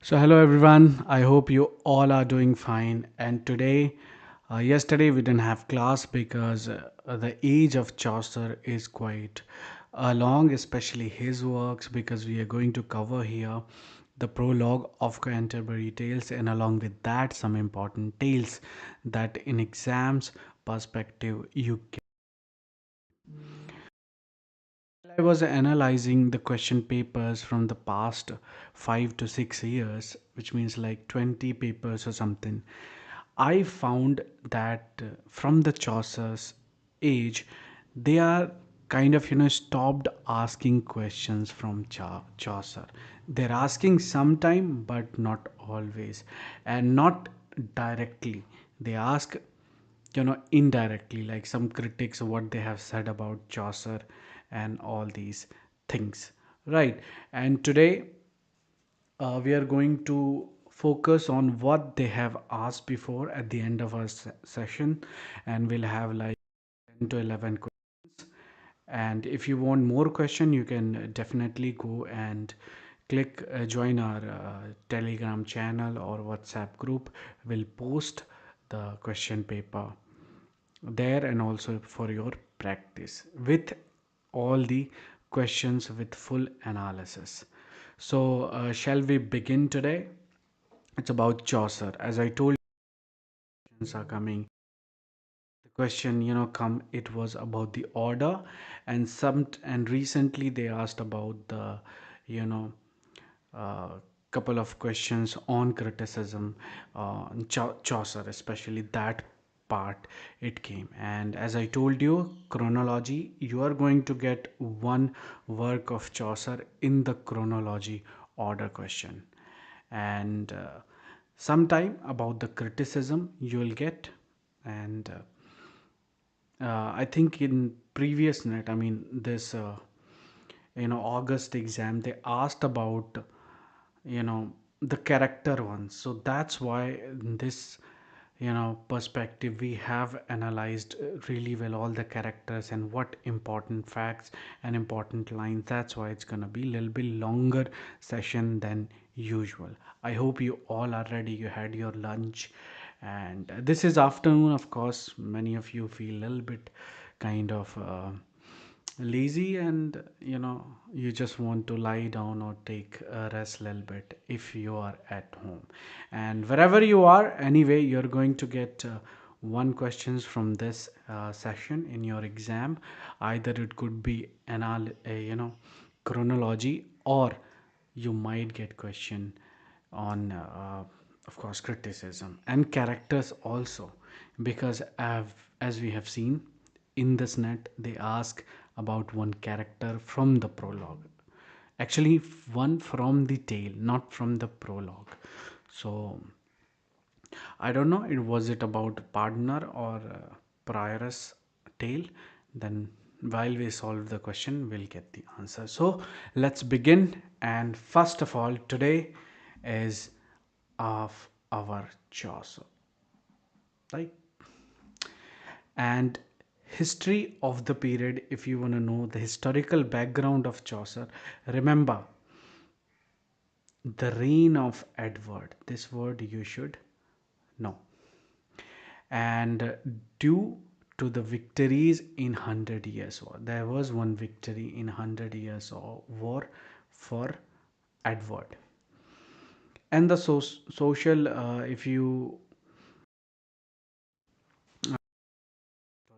So, hello everyone. I hope you all are doing fine. And today, yesterday we didn't have class because the age of Chaucer is quite long, especially his works, because we are going to cover here the prologue of Canterbury Tales, and along with that, some important tales that in exams perspective you can. I was analyzing the question papers from the past 5 to 6 years, which means like 20 papers or something. I found that from the Chaucer's age, they are kind of stopped asking questions from Chaucer. They're asking sometime, but not always, and not directly. They ask indirectly, like some critics what they have said about Chaucer and all these things, right? And today we are going to focus on what they have asked before at the end of our session, and we'll have like 10 to 11 questions. And if you want more question, you can definitely go and click join our telegram channel or WhatsApp group. We'll post the question paper there, and also for your practice with all the questions with full analysis. So shall we begin today? It's about Chaucer. As I told you, questions are coming. The question come, it was about the order, and recently they asked about the you know uh, couple of questions on criticism, Chaucer, especially that part it came. And as I told you, chronology, you are going to get one work of Chaucer in the chronology order question. And sometime about the criticism you will get. And I think in previous net, I mean this August exam, they asked about you know the character ones. So that's why in this perspective we have analyzed really well all the characters and what important facts and important lines. That's why it's gonna be a little bit longer session than usual. I hope you all are ready, you had your lunch, and this is afternoon. Of course, many of you feel a little bit kind of lazy, and you just want to lie down or take a rest a little bit if you are at home. And wherever you are, anyway, you're going to get one questions from this session in your exam. Either it could be chronology, or you might get question on of course criticism and characters also, because as we have seen in this net, they ask about one character from the prologue, actually one from the tale, not from the prologue. So I don't know, it was it about partner or prioress tale. Then while we solve the question, we'll get the answer. So let's begin. And first of all, today is of our Chaucer, right? And history of the period, if you want to know the historical background of Chaucer, remember the reign of Edward. This word you should know. And due to the victories in 100 years war, there was one victory in 100 years war for Edward. And the social, if you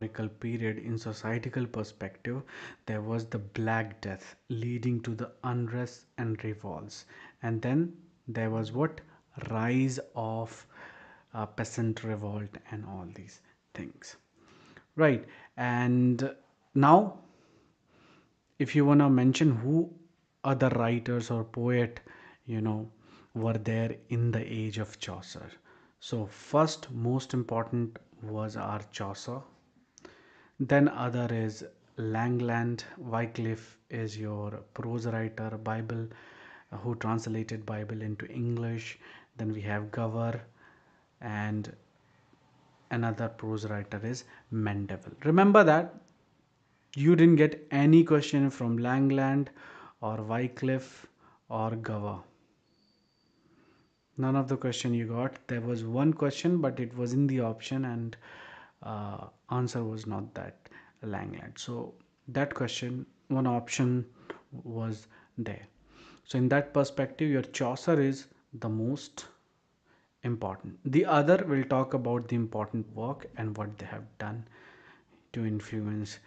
historical period in societal perspective, there was the Black Death leading to the unrest and revolts. And then there was what? Rise of peasant revolt and all these things, right? And now, if you want to mention who other writers or poet you know were there in the age of Chaucer, so first most important was our Chaucer. Then other is Langland. Wycliffe is your prose writer, Bible, who translated Bible into English. Then we have Gower, and another prose writer is Mandeville. Remember that you didn't get any question from Langland or Wycliffe or Gower. None of the question you got. There was one question, but it was in the option, and answer was not that Langland. So that question, one option was there. So in that perspective, your Chaucer is the most important. The other will talk about the important work and what they have done to influence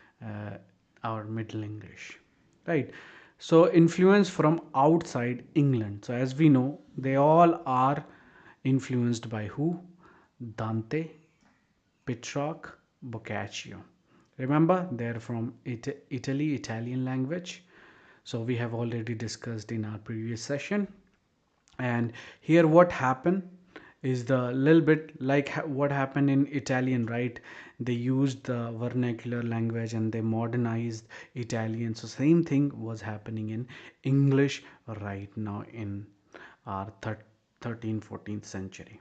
our Middle English, right? So influence from outside England. So as we know, they all are influenced by who? Dante, Petrarch, Boccaccio. Remember, they're from Italy, Italian language. So we have already discussed in our previous session. And here what happened is the little bit like what happened in Italian, right? They used the vernacular language and they modernized Italian. So same thing was happening in English right now in our 13th 14th century,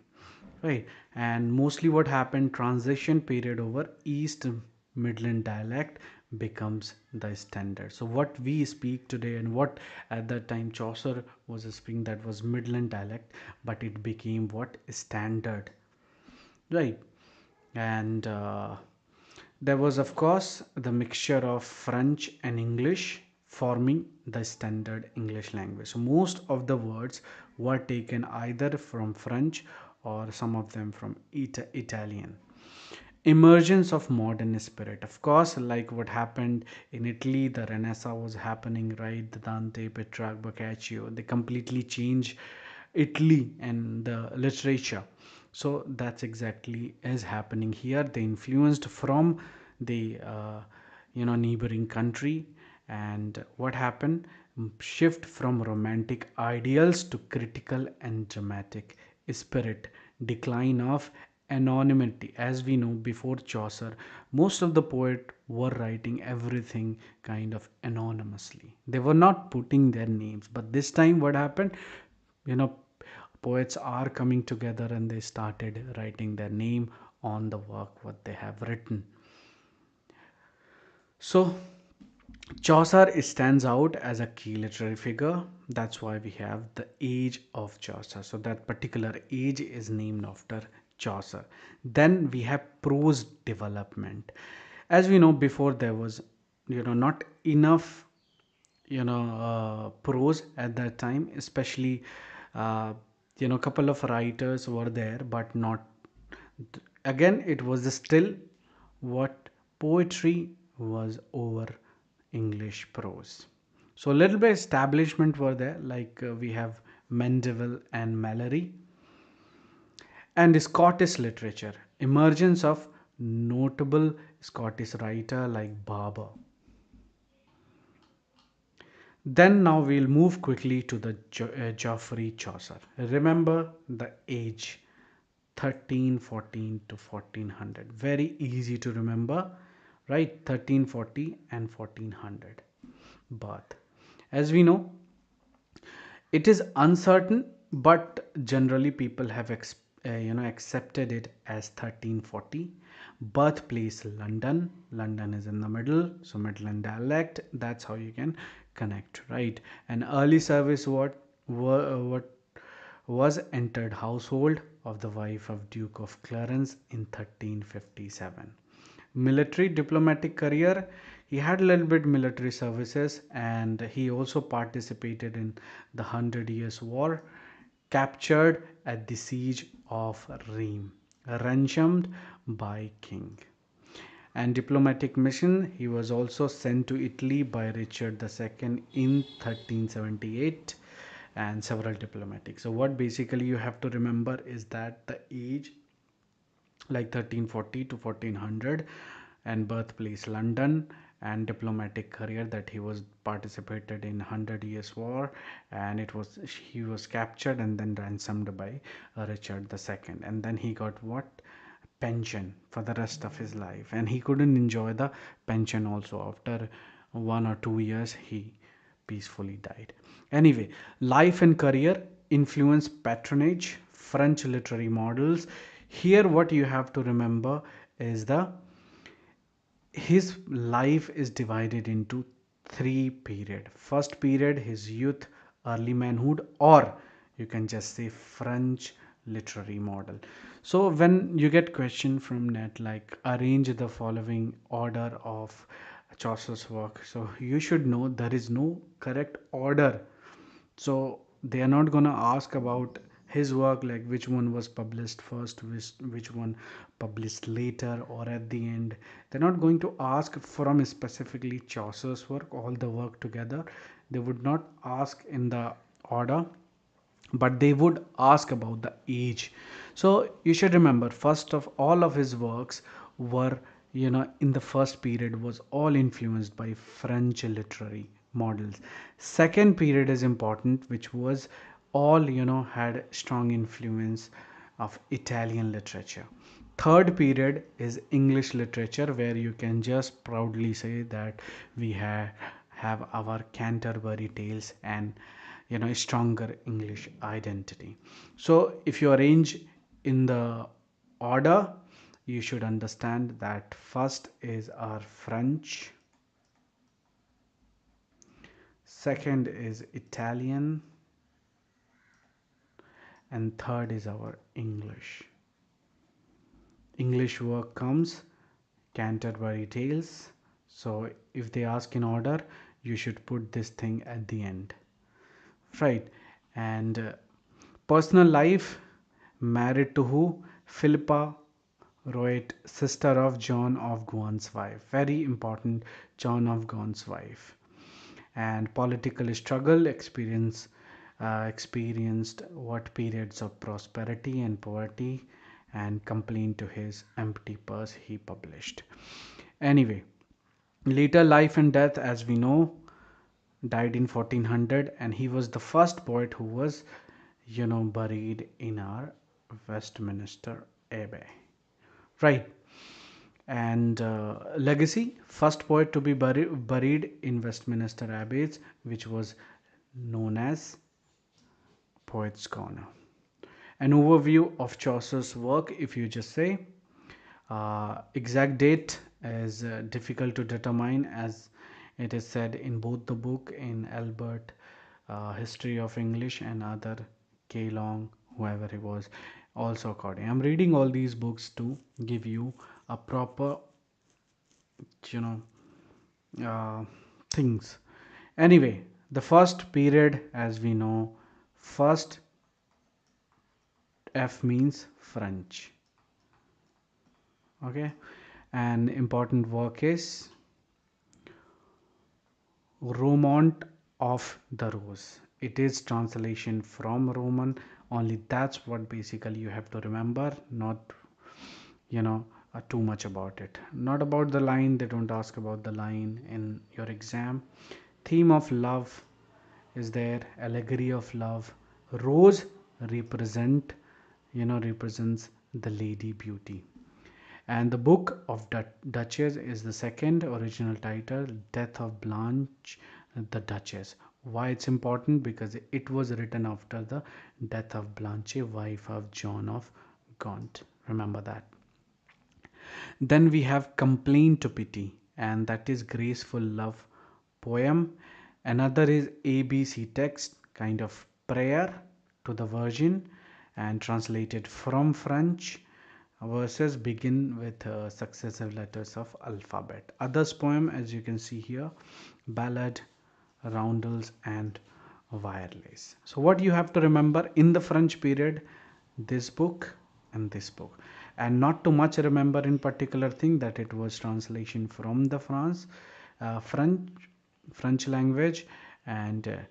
right? And mostly what happened, transition period over East Midland dialect becomes the standard. So what we speak today and what at that time Chaucer was speaking, that was Midland dialect, but it became what? Standard, right? And there was of course the mixture of French and English forming the standard English language. So most of the words were taken either from French or some of them from Italian. Emergence of modern spirit, of course, like what happened in Italy, the Renaissance was happening, right? The Dante, Petrarch, Boccaccio, they completely changed Italy and the literature. So that's exactly is happening here. They influenced from the neighboring country. And what happened? Shift from romantic ideals to critical and dramatic spirit. Decline of anonymity. As we know, before Chaucer, most of the poet were writing everything kind of anonymously. They were not putting their names. But this time what happened? you know Poets are coming together and they started writing their name on the work what they have written. So Chaucer stands out as a key literary figure. That's why we have the age of Chaucer. So that particular age is named after Chaucer. Then we have prose development. As we know, before there was, not enough, prose at that time, especially, couple of writers were there, but not again it was still what poetry was over English prose. So a little bit establishment were there, like we have Mandeville and Mallory. And Scottish literature, emergence of notable Scottish writer like Barber. Then now we'll move quickly to the Geoffrey Chaucer. Remember the age, 1314 to 1400. Very easy to remember, right? 1340 and 1400 birth. As we know, it is uncertain, but generally people have accepted it as 1340. Birthplace London. London is in the middle, so Midland dialect. That's how you can connect, right? And early service what was entered household of the wife of Duke of Clarence in 1357. Military diplomatic career, he had a little bit military services, and he also participated in the Hundred Years War, captured at the siege of Rheims, ransomed by king. And diplomatic mission, he was also sent to Italy by Richard II in 1378, and several diplomatic. So what basically you have to remember is that the age, like 1340 to 1400, and birthplace London, and diplomatic career that he was participated in 100 years war, and he was captured and then ransomed by Richard II, and then he got what? Pension for the rest of his life, and he couldn't enjoy the pension also. After 1 or 2 years he peacefully died. Anyway, life and career, influence, patronage, French literary models. Here what you have to remember is the his life is divided into three period. First period, his youth, early manhood, or you can just say French literary model. So when you get question from net like arrange the following order of Chaucer's work, so you should know there is no correct order. So they are not going to ask about his work like which one was published first, which one published later or at the end. They're not going to ask from specifically Chaucer's work, all the work together. They would not ask in the order, but they would ask about the age. So you should remember, first of all of his works were, in the first period was all influenced by French literary models. Second period is important, which was all, had strong influence of Italian literature. Third period is English literature, where you can just proudly say that we have our Canterbury Tales and stronger English identity. So if you arrange in the order, you should understand that first is our French, second is Italian, and third is our English. English work comes Canterbury Tales. So if they ask in order, you should put this thing at the end, right? And personal life, married to who? Philippa Roet, sister of John of Gaunt's wife. Very important, John of Gaunt's wife. And political struggle experienced what periods of prosperity and poverty, and complaint to his empty purse he published. Anyway, later life and death, as we know, died in 1400, and he was the first poet who was, buried in our Westminster Abbey, right? And legacy, first poet to be buried in Westminster Abbey, which was known as Poets Corner. An overview of Chaucer's work, if you just say, exact date is difficult to determine, as it is said in both the book in Albert, History of English, and other K. Long, whoever he was, also according. I'm reading all these books to give you a proper, you know, things. Anyway, the first period, as we know, first F means French. Okay, an important work is Romaunt of the Rose. It is translation from Roman. Only that's what basically you have to remember, not too much about it. Not about the line. They don't ask about the line in your exam. Theme of love is there. Allegory of love. Rose represents the lady beauty. And the Book of Duchess is the second original title, Death of Blanche the Duchess. Why it's important? Because it was written after the death of Blanche, wife of John of Gaunt. Remember that. Then we have Complaint to Pity, and that is graceful love poem. Another is ABC text, kind of prayer to the Virgin, and translated from French. Verses begin with successive letters of alphabet. Others poem, as you can see here, ballad, roundels, and wireless. So what you have to remember in the French period, this book and this book, and not too much remember in particular thing that it was translation from the French language, and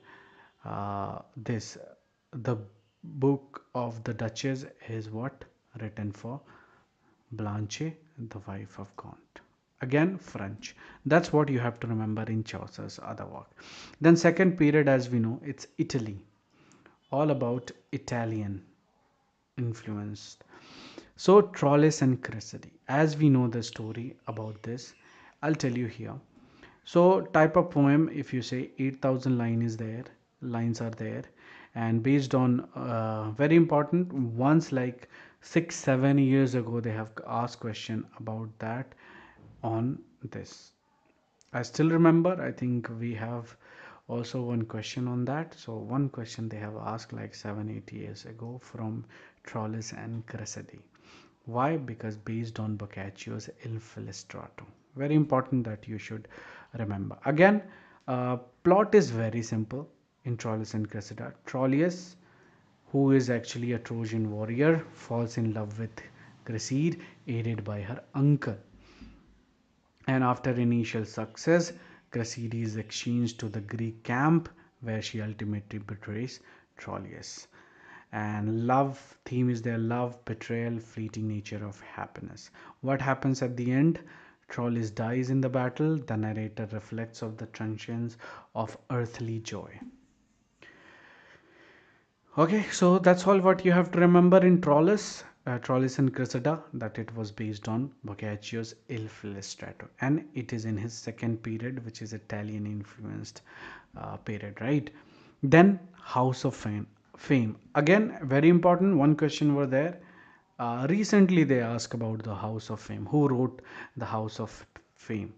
this the Book of the Duchess is what written for Blanche, the wife of Gaunt. Again, French. That's what you have to remember in Chaucer's other work. Then second period, as we know, it's Italy. All about Italian influenced. So Troilus and Cressida. As we know the story about this, I'll tell you here. So type of poem, if you say 8,000 lines are there, and based on very important once like 6-7 years ago they have asked question about that on this. I still remember, I think we have also one question on that. So one question they have asked like 7 8 years ago from Trollis and Cressidi. Why? Because based on Boccaccio's Il Filostrato. Very important that you should remember. Again, plot is very simple in Troilus and Cressida. Troilus, who is actually a Trojan warrior, falls in love with Cressida, aided by her uncle. And after initial success, Cressida is exchanged to the Greek camp where she ultimately betrays Troilus. And love theme is their love, betrayal, fleeting nature of happiness. What happens at the end? Troilus dies in the battle. The narrator reflects of the transience of earthly joy. Okay, so that's all what you have to remember in Troilus, Troilus and Cressida, that it was based on Boccaccio's Il Filostrato, and it is in his second period, which is Italian influenced period, right? Then House of Fame. Again, very important. One question were there. Recently, they asked about the House of Fame. Who wrote the House of Fame?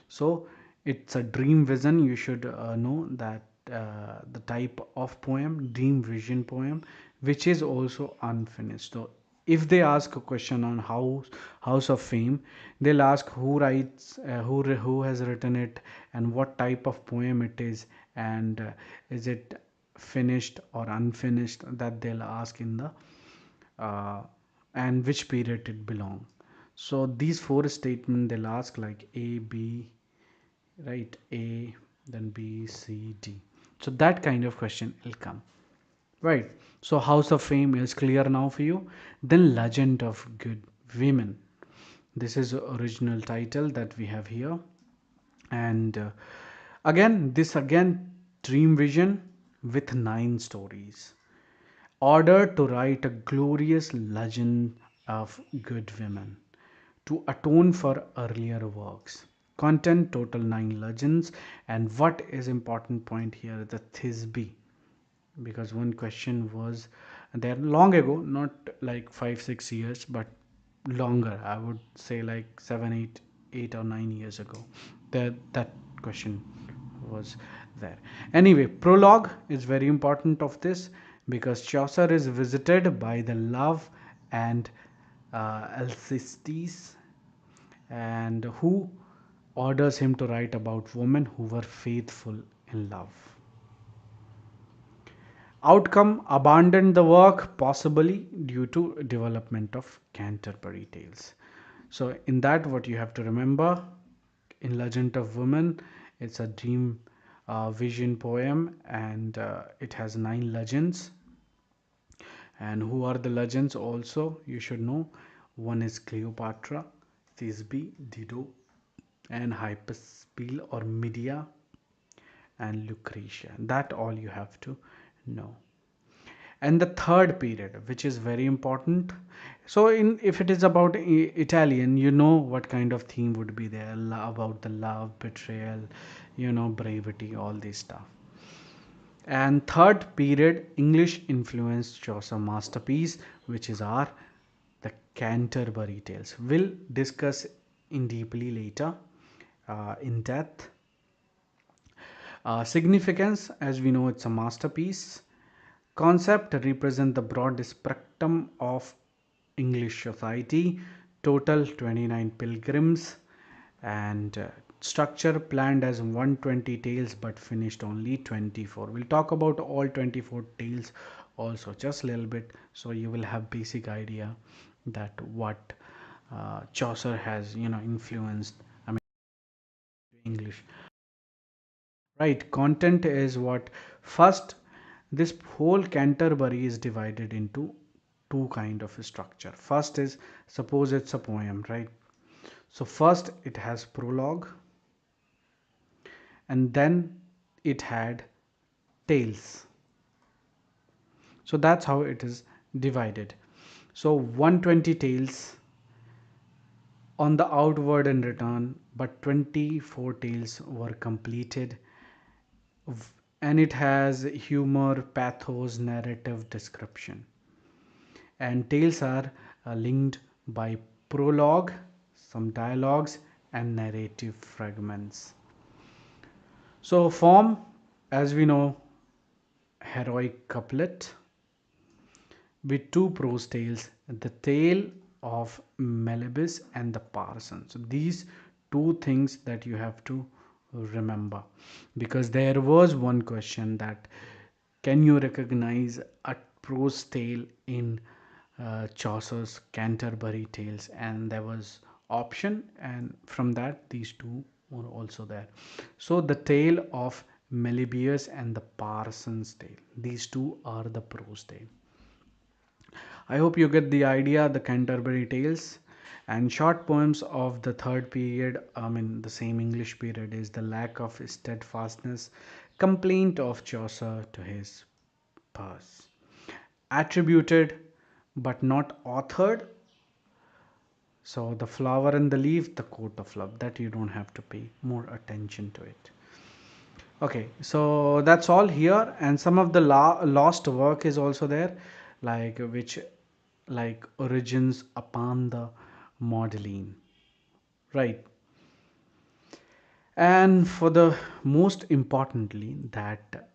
So it's a dream vision. You should know that the type of poem, dream vision poem, which is also unfinished. So if they ask a question on House of Fame, they'll ask who writes, who has written it, and what type of poem it is, and is it finished or unfinished. That they'll ask in the uh, and which period it belong. So these four statements they'll ask like A, B, right? A, then B, C, D. So that kind of question will come, right? So House of Fame is clear now for you. Then Legend of Good Women. This is the original title that we have here, and again dream vision with 9 stories ordered to write a glorious legend of good women to atone for earlier works. Content total 9 legends, and what is important point here the Thisbe, because one question was there long ago, not like 5 6 years, but longer. I would say like 7 8 8 or 9 years ago. That question was there. Anyway, prologue is very important of this because Chaucer is visited by the love and Alcestis, and who orders him to write about women who were faithful in love. Outcome abandoned the work, possibly due to development of Canterbury Tales. So, in that, what you have to remember in Legend of Women, it's a dream vision poem, and it has 9 legends. And who are the legends? Also, you should know one is Cleopatra, Thisbe, Dido, and Hypaspile or Medea, and Lucretia. That all you have to know. And the third period, which is very important. So in if it is about Italian, you know what kind of theme would be there, about the love, betrayal, bravery, all this stuff. And third period, English influenced Chaucer masterpiece, which is our the Canterbury Tales. We'll discuss in deeply later, in depth. Significance, as we know, it's a masterpiece. Concept represent the broad spectrum of English society. Total 29 pilgrims, and structure planned as 120 tales but finished only 24. We'll talk about all 24 tales also just a little bit, so you will have basic idea that what Chaucer has influenced, I mean, English. Right, content is what first this whole Canterbury is divided into two kind of a structure. First is, suppose it's a poem, right? So first it has prologue, and then it had tales. So that's how it is divided. So 120 tales on the outward and return, but 24 tales were completed, and it has humor, pathos, narrative description. And tales are linked by prologue, some dialogues, and narrative fragments. So form, as we know, heroic couplet with two prose tales, the tale of Melibus and the parson. So these two things that you have to remember, because there was one question that can you recognize a prose tale in Chaucer's Canterbury Tales, and there was option, and from that these two were also there. So the tale of Meliboeus and the Parson's Tale, these two are the prose tale. I hope you get the idea. The Canterbury Tales and short poems of the third period, I mean the same English period, is the lack of steadfastness, complaint of Chaucer to his purse. Attributed but not authored. So the flower and the leaf, the coat of love, that you don't have to pay more attention to it. Okay, so that's all here, and some of the lost work is also there, like which like origins upon the modeling, right? And for the most importantly, that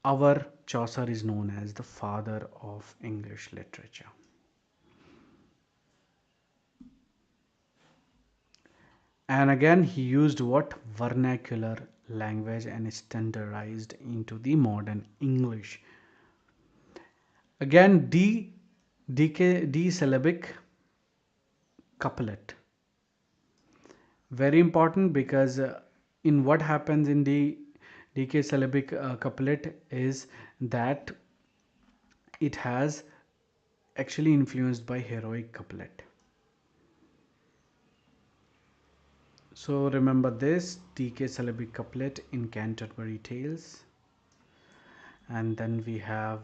our Chaucer is known as the father of English literature. And again, he used what vernacular language and standardized into the modern English. Again, D syllabic couplet, very important, because in what happens in the DK syllabic couplet is that it has actually influenced by heroic couplet. So remember this DK syllabic couplet in Canterbury Tales, and then we have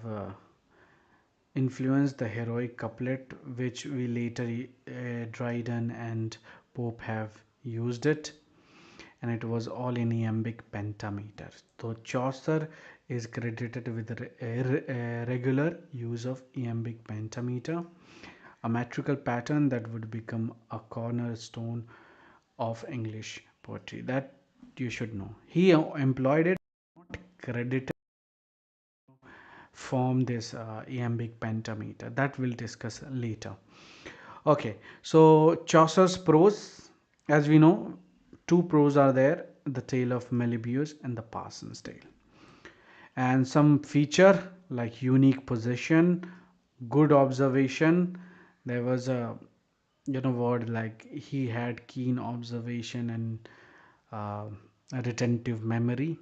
influenced the heroic couplet, which we later Dryden and Pope have used it, and it was all in iambic pentameter. So Chaucer is credited with regular use of iambic pentameter, a metrical pattern that would become a cornerstone of English poetry. That you should know. He employed it, not credited, form this iambic pentameter. That we'll discuss later. Okay, so Chaucer's prose, as we know, two prose are there, the tale of Meliboeus and the Parson's Tale. And some feature like unique position, good observation. There was a word like he had keen observation and a retentive memory.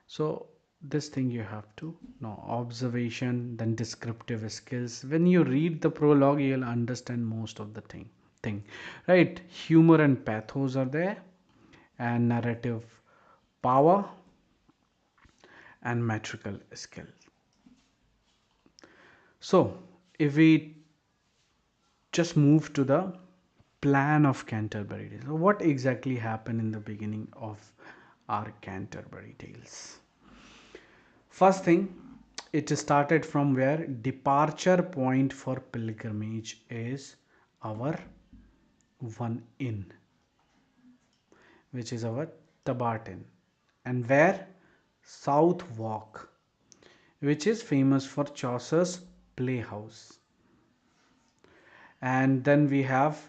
So this thing you have to know: observation, then descriptive skills. When you read the prologue, you'll understand most of the thing, right? Humor and pathos are there, and narrative power and metrical skill. So if we just move to the plan of Canterbury Tales, so what exactly happened in the beginning of our Canterbury Tales? First thing, it started from where departure point for pilgrimage is our one inn, which is our Tabarton, and where South Walk, which is famous for Chaucer's playhouse. And then we have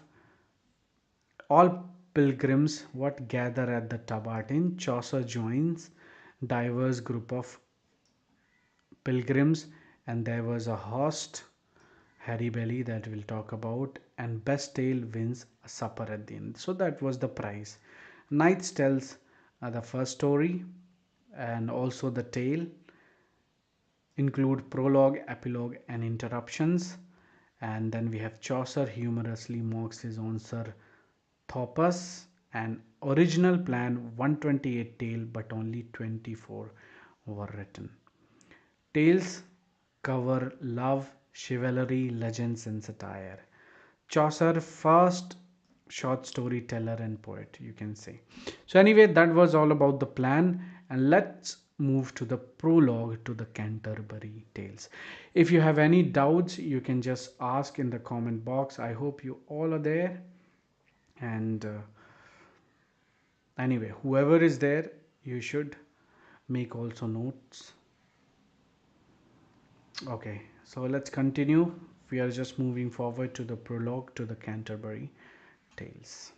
all pilgrims what gather at the Tabarton. Chaucer joins diverse group of pilgrims, and there was a host, Harry Belly, that we'll talk about, and best tale wins a supper at the end. So that was the prize. Knights tells the first story, and also the tale include prologue, epilogue, and interruptions. And then we have Chaucer humorously mocks his own Sir Thopas, and original plan 128 tale, but only 24 were written. Tales cover love, chivalry, legends, and satire. Chaucer, first short storyteller and poet, you can say. So, anyway, that was all about the plan, and let's move to the prologue to the Canterbury Tales. If you have any doubts, you can just ask in the comment box. I hope you all are there, and anyway, whoever is there, you should make also notes. Okay, so let's continue. We are just moving forward to the prologue to the Canterbury Tales.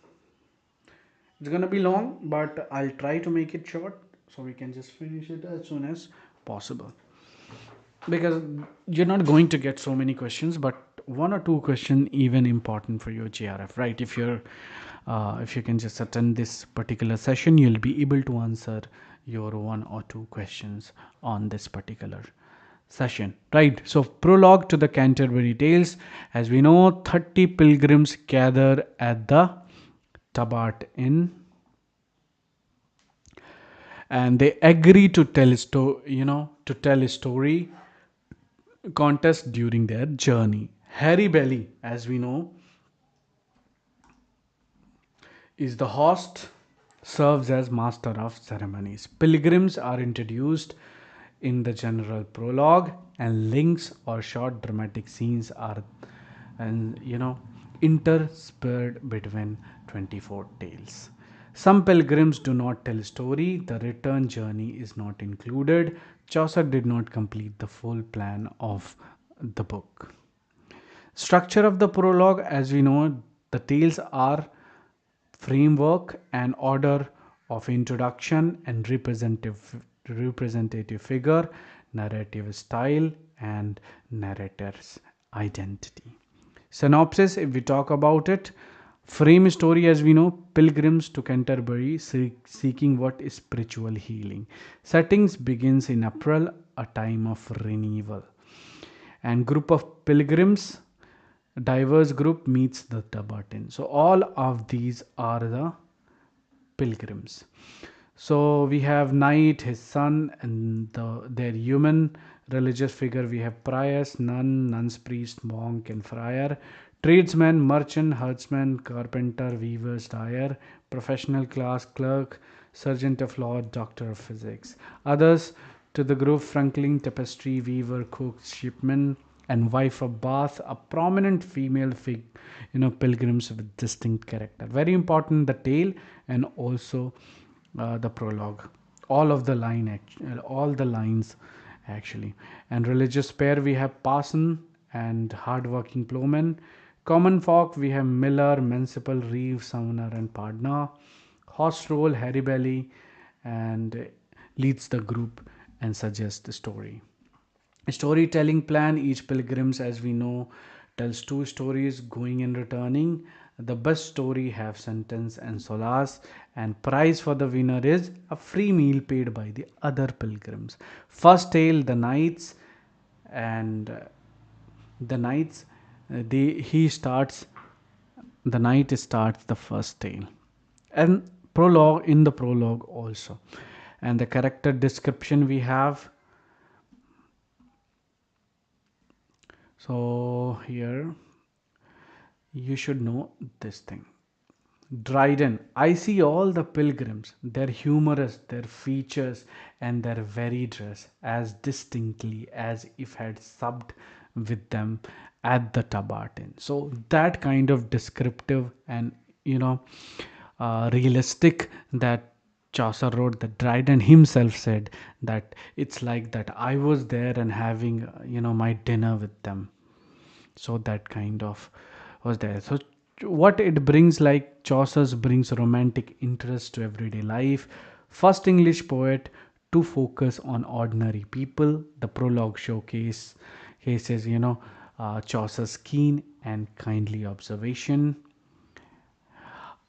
It's gonna be long, but I'll try to make it short so we can just finish it as soon as possible. Because you're not going to get so many questions, but one or two question even important for your GRF, right? If you can just attend this particular session, you'll be able to answer your one or two questions on this particular session, right? So prologue to the Canterbury Tales. As we know, 30 pilgrims gather at the Tabard Inn, and they agree to tell to tell a story contest during their journey. Harry Belly, as we know, is the host, serves as master of ceremonies. Pilgrims are introduced in the general prologue, and links or short dramatic scenes are, and interspersed between 24 tales. Some pilgrims do not tell story. The return journey is not included. Chaucer did not complete the full plan of the book. Structure of the prologue, as we know, the tales are framework and order of introduction and representative figure, narrative style, and narrator's identity. Synopsis, if we talk about it, frame story, as we know, pilgrims to Canterbury seeking what is spiritual healing. Settings begins in April, a time of renewal, and group of pilgrims, diverse group meets the Tibetan. So all of these are the pilgrims. So we have knight, his son, and their human religious figure. We have priors, nuns, priest, monk, and friar. Tradesman, merchant, herdsman, carpenter, weavers, dyer. Professional class, clerk, sergeant of law, doctor of physics. Others to the group: Franklin, tapestry, weaver, cook, shipman, and wife of Bath, a prominent female pilgrims with distinct character. Very important, the tale and also the prologue. All the lines actually. And religious pair, we have parson and hard-working plowman. Common folk, we have miller, municipal, reeve, summoner, and partner. Host role, Harry Belly, and leads the group and suggests the story. Storytelling plan, each pilgrims, as we know, tells two stories, going and returning. The best story have sentence and solace, and prize for the winner is a free meal paid by the other pilgrims. First tale, the knights, and the knights they he starts the knight starts the first tale, and prologue, in the prologue also. And the character description we have. So here you should know this thing. Dryden, I see all the pilgrims, their humorous, their features, and their very dress, as distinctly as if had supped with them at the Tabarton. So that kind of descriptive and you know realistic that Chaucer wrote, that Dryden himself said that it's like that I was there and having my dinner with them. So that kind of was there. So what it brings, like Chaucer's brings romantic interest to everyday life. First English poet to focus on ordinary people. The prologue showcase cases Chaucer's keen and kindly observation.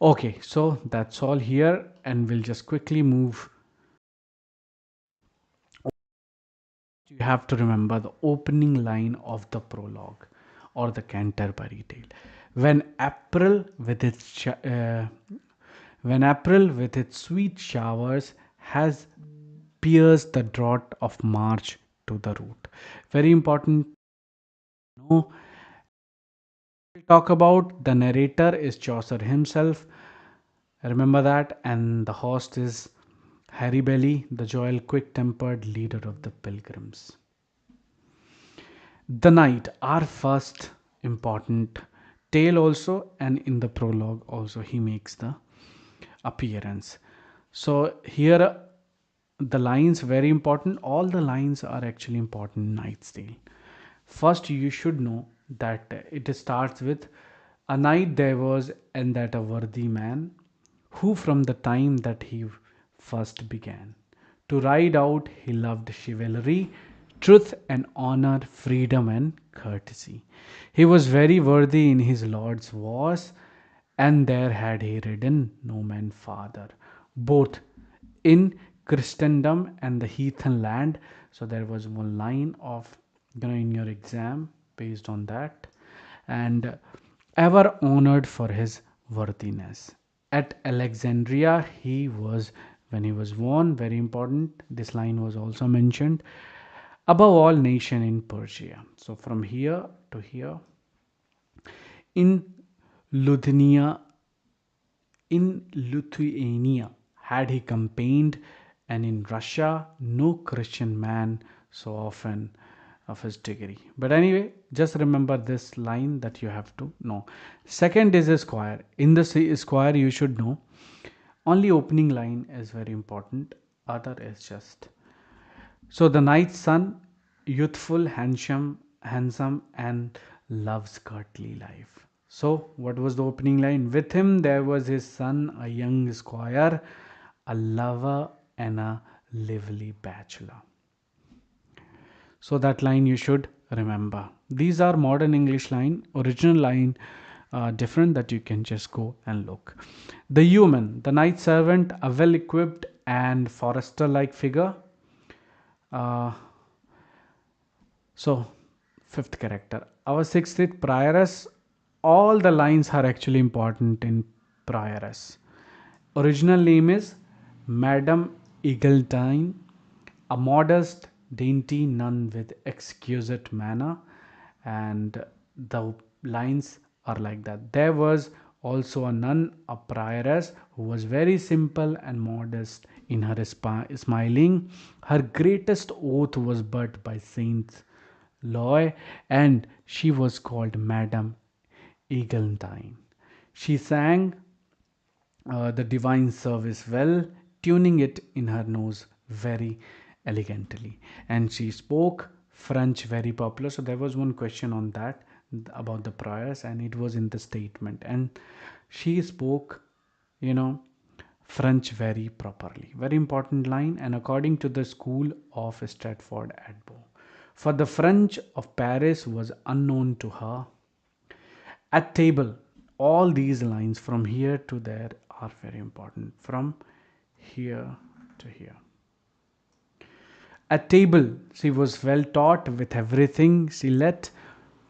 Okay, so that's all here, and we'll just quickly move. You have to remember the opening line of the prologue or the Canterbury Tale. When April with its when April with its sweet showers has pierced the drought of March to the root. Very important to know. We'll talk about the narrator is Chaucer himself. Remember that, and the host is Harry Belly, the joyous, quick-tempered leader of the pilgrims. The night, our first important tale also, and in the prologue also he makes the appearance. So here the lines very important. All the lines are actually important in Knight's Tale. First, you should know that it starts with a knight there was, and that a worthy man, who from the time that he first began to ride out, he loved chivalry, truth and honor, freedom and courtesy. He was very worthy in his lord's wars, and there had he ridden no man farther, both in Christendom and the heathen land. So there was one line of, in your exam based on that. And ever honored for his worthiness. At Alexandria, he was, when he was born, very important. This line was also mentioned. Above all nation in Persia. So from here to here, in Lithuania, had he campaigned, and in Russia, no Christian man so often of his degree. But anyway, just remember this line that you have to know. Second is a square. In the square, you should know only opening line is very important. Other is just. So the knight's son, youthful, handsome, and loves courtly life. So what was the opening line? With him there was his son, a young squire, a lover, and a lively bachelor. So that line you should remember. These are modern English line, original line different, that you can just go and look. The human, the knight servant, a well equipped and forester like figure. Uh, so fifth character. Our sixth is prioress. All the lines are actually important in prioress. Original name is Madame Eglantine, a modest, dainty nun with exquisite manner, and the lines are like that. There was also a nun, a prioress, who was very simple and modest in her smiling. Her greatest oath was but by Saint Loy, and she was called Madame Eglantine. She sang the divine service well, tuning it in her nose very elegantly. And she spoke French very popular. So there was one question on that about the priors, and it was in the statement. And she spoke, you know, French very properly. Very important line. And according to the school of Stratford Adbo, for the French of Paris was unknown to her. At table, all these lines from here to there are very important. From here to here. At table, she was well taught with everything. She let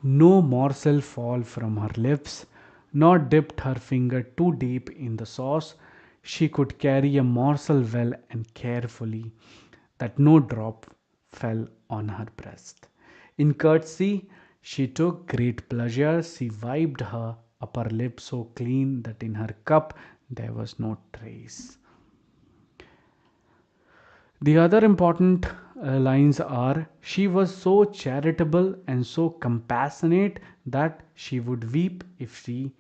no morsel fall from her lips, nor dipped her finger too deep in the sauce. She could carry a morsel well and carefully, that no drop fell on her breast. In courtesy, she took great pleasure. She wiped her upper lip so clean that in her cup there was no trace. The other important lines are, she was so charitable and so compassionate that she would weep if she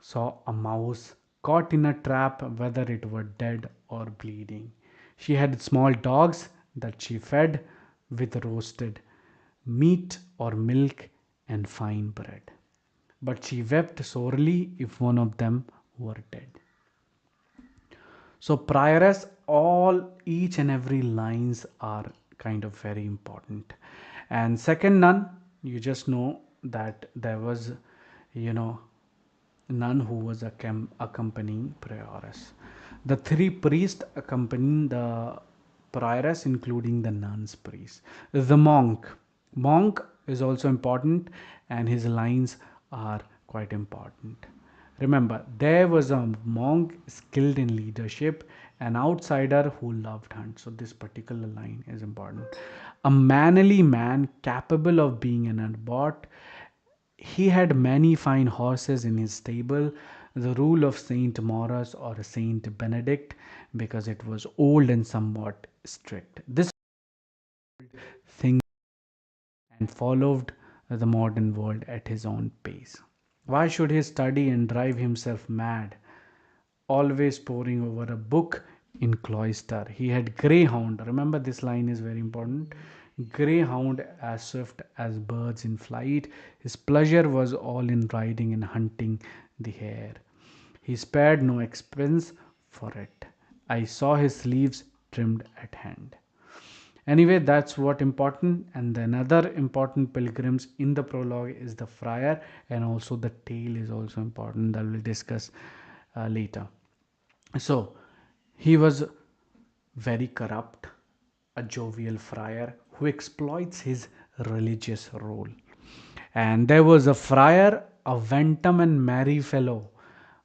saw a mouse caught in a trap, whether it were dead or bleeding. She had small dogs that she fed with roasted meat or milk and fine bread. But she wept sorely if one of them were dead. So prioress, all each and every lines are kind of very important. And second nun, you just know that there was, you know, nun who was accompanying prioress. The three priests accompanying the prioress, including the nuns priest. The monk is also important, and his lines are quite important. Remember, there was a monk skilled in leadership, an outsider who loved hunt. So this particular line is important. A manly man capable of being an abbot. He had many fine horses in his stable. The rule of Saint Maurus or Saint Benedict, because it was old and somewhat strict. This thing and followed the modern world at his own pace. Why should he study and drive himself mad, always poring over a book in cloister. He had greyhound. Remember, this line is very important. Greyhound as swift as birds in flight. His pleasure was all in riding and hunting the hare. He spared no expense for it. I saw his sleeves trimmed at hand. Anyway, that's what important. And the another important pilgrims in the prologue is the friar, and also the tale is also important that we'll discuss later. So he was very corrupt, a jovial friar who exploits his religious role. And there was a friar, a ventum and merry fellow,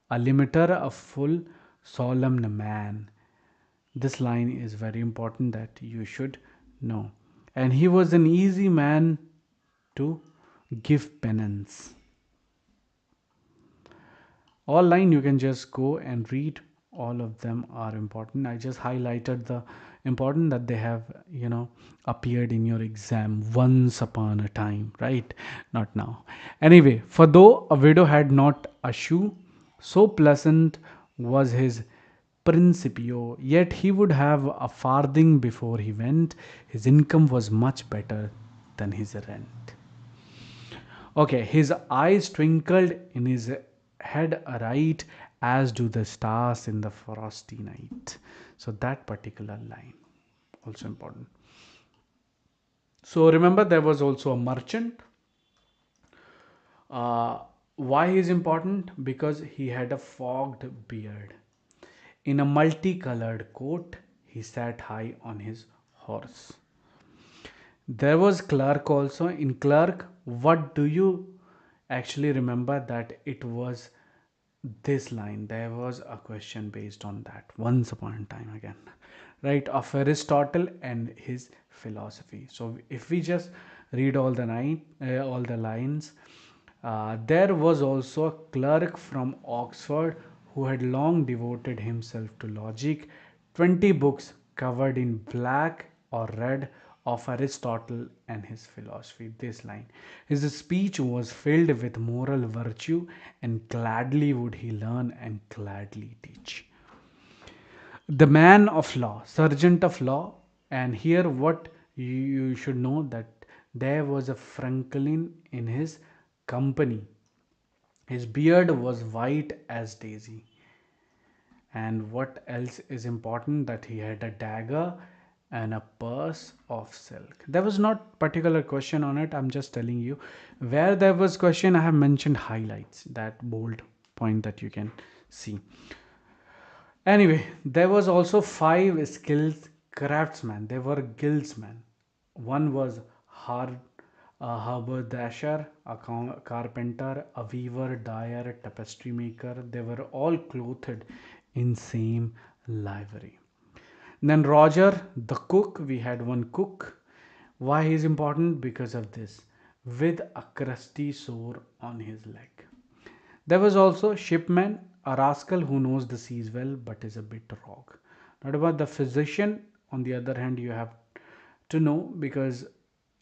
a limiter, a full solemn man. This line is very important that you should know. And he was an easy man to give penance. All line you can just go and read. All of them are important. I just highlighted the important that they have, appeared in your exam once upon a time, right? Not now. Anyway, for though a widow had not a shoe, so pleasant was his principio, yet he would have a farthing before he went. His income was much better than his rent. Okay, his eyes twinkled in his head aright, as do the stars in the frosty night. So that particular line also important. So remember, there was also a merchant. Uh, why is important? Because he had a fogged beard. In a multicolored coat, he sat high on his horse. There was clerk also. In clerk, what do you actually remember that it was this line? There was a question based on that once upon a time again, right? Of Aristotle and his philosophy. So if we just read all the lines, there was also a clerk from Oxford who had long devoted himself to logic. 20 books covered in black or red of Aristotle and his philosophy. This line. His speech was filled with moral virtue, and gladly would he learn and gladly teach. The man of law, sergeant of law, and here what you should know that there was a franklin in his company. His beard was white as daisy. And what else is important, that he had a dagger and a purse of silk. There was not particular question on it, I'm just telling you. Where there was question, I have mentioned highlights, that bold point that you can see. Anyway, there was also five skilled craftsmen. They were guildsmen. One was a haberdasher, a carpenter, a weaver, dyer, a tapestry maker. They were all clothed in same livery. Then Roger, the cook, we had one cook. Why he is important? Because of this, with a crusty sore on his leg. There was also shipman, a rascal who knows the seas well but is a bit rogue. Not about the physician. On the other hand, you have to know because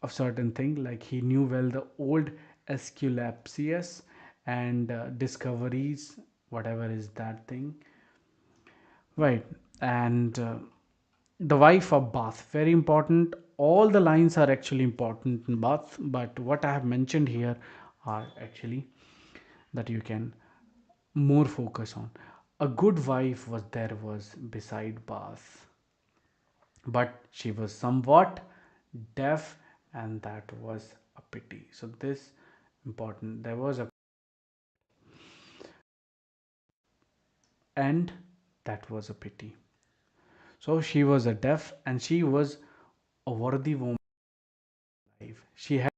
of certain thing, like he knew well the old Esculapius and discoveries, whatever is that thing, right? And the wife of Bath, very important. All the lines are actually important in Bath, but what I have mentioned here are actually that you can more focus on. A good wife was beside Bath, but she was somewhat deaf, and that was a pity. So this important. There was a and that was a pity. So she was a deaf, and she was a worthy woman. She had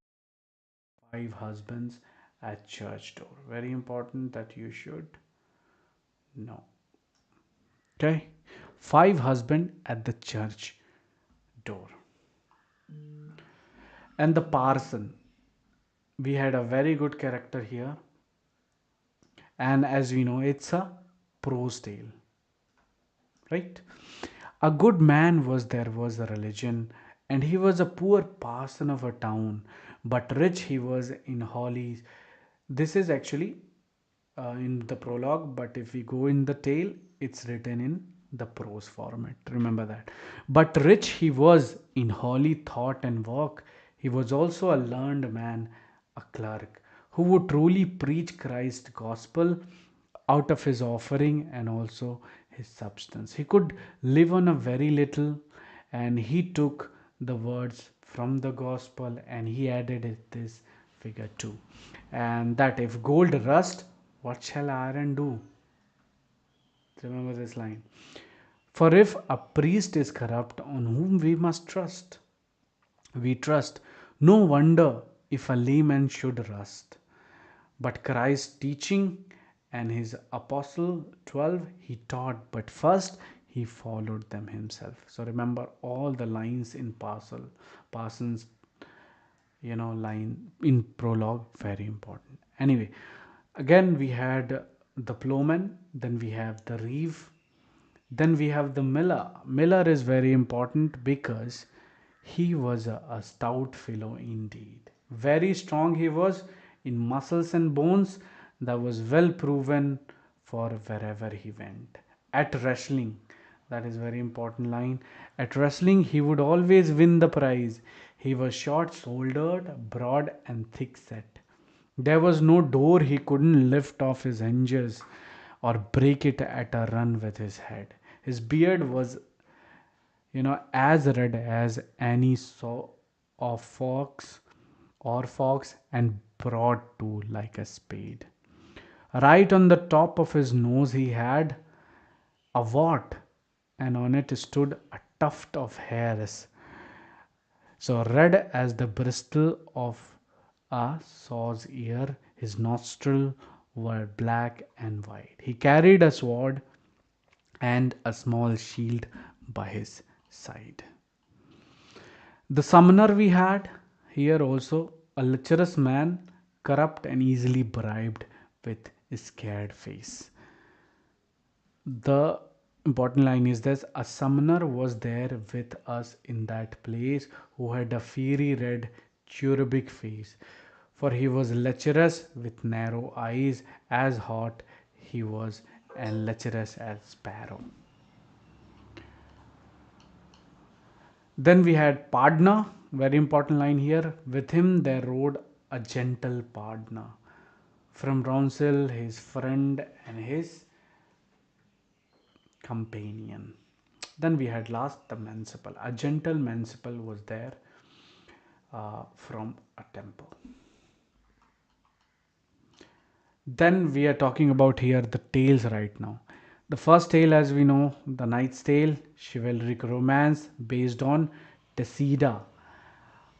five husbands at church door. Very important that you should know. Okay, five husband at the church door. And the parson, we had a very good character here, and as we know, it's a prose tale, right? A good man was there, was a religion, and he was a poor parson of a town, but rich he was in hollies. This is actually in the prologue, but if we go in the tale, it's written in the prose format. Remember that. But rich he was in holy thought and work. He was also a learned man, a clerk, who would truly preach Christ's gospel out of his offering and also his substance. He could live on a very little, and he took the words from the gospel and he added it this figure 2. And that if gold rust, what shall iron do? Remember this line. For if a priest is corrupt, on whom we must trust? We trust. No wonder if a layman should rust. But Christ's teaching and his apostle 12, he taught, but first he followed them himself. So remember all the lines in Parsons, line in prologue, very important. Anyway, again we had the plowman, then we have the reeve, then we have the miller. Miller is very important because he was a stout fellow indeed. Very strong he was in muscles and bones, that was well proven for wherever he went. At wrestling, that is very important line. At wrestling, he would always win the prize. He was short shouldered, broad, and thick set. There was no door he couldn't lift off his hinges or break it at a run with his head. His beard was, as red as any saw of fox and broad too like a spade. Right on the top of his nose he had a wart, and on it stood a tuft of hairs, so red as the bristle of a sow's ear. His nostrils were black and white. He carried a sword and a small shield by his side. The summoner we had here also, a lecherous man, corrupt and easily bribed, with a scared face. The important line is this: a summoner was there with us in that place who had a fiery red cherubic face, for he was lecherous with narrow eyes, as hot he was and lecherous as sparrow. Then we had Pardner, very important line here. With him there rode a gentle Pardner from Rouncil, his friend and his companion. Then we had last the Manciple. A gentle Manciple was there from a temple. Then we are talking about here the tales right now. The first tale, as we know, the Knight's Tale, chivalric romance based on Tessida.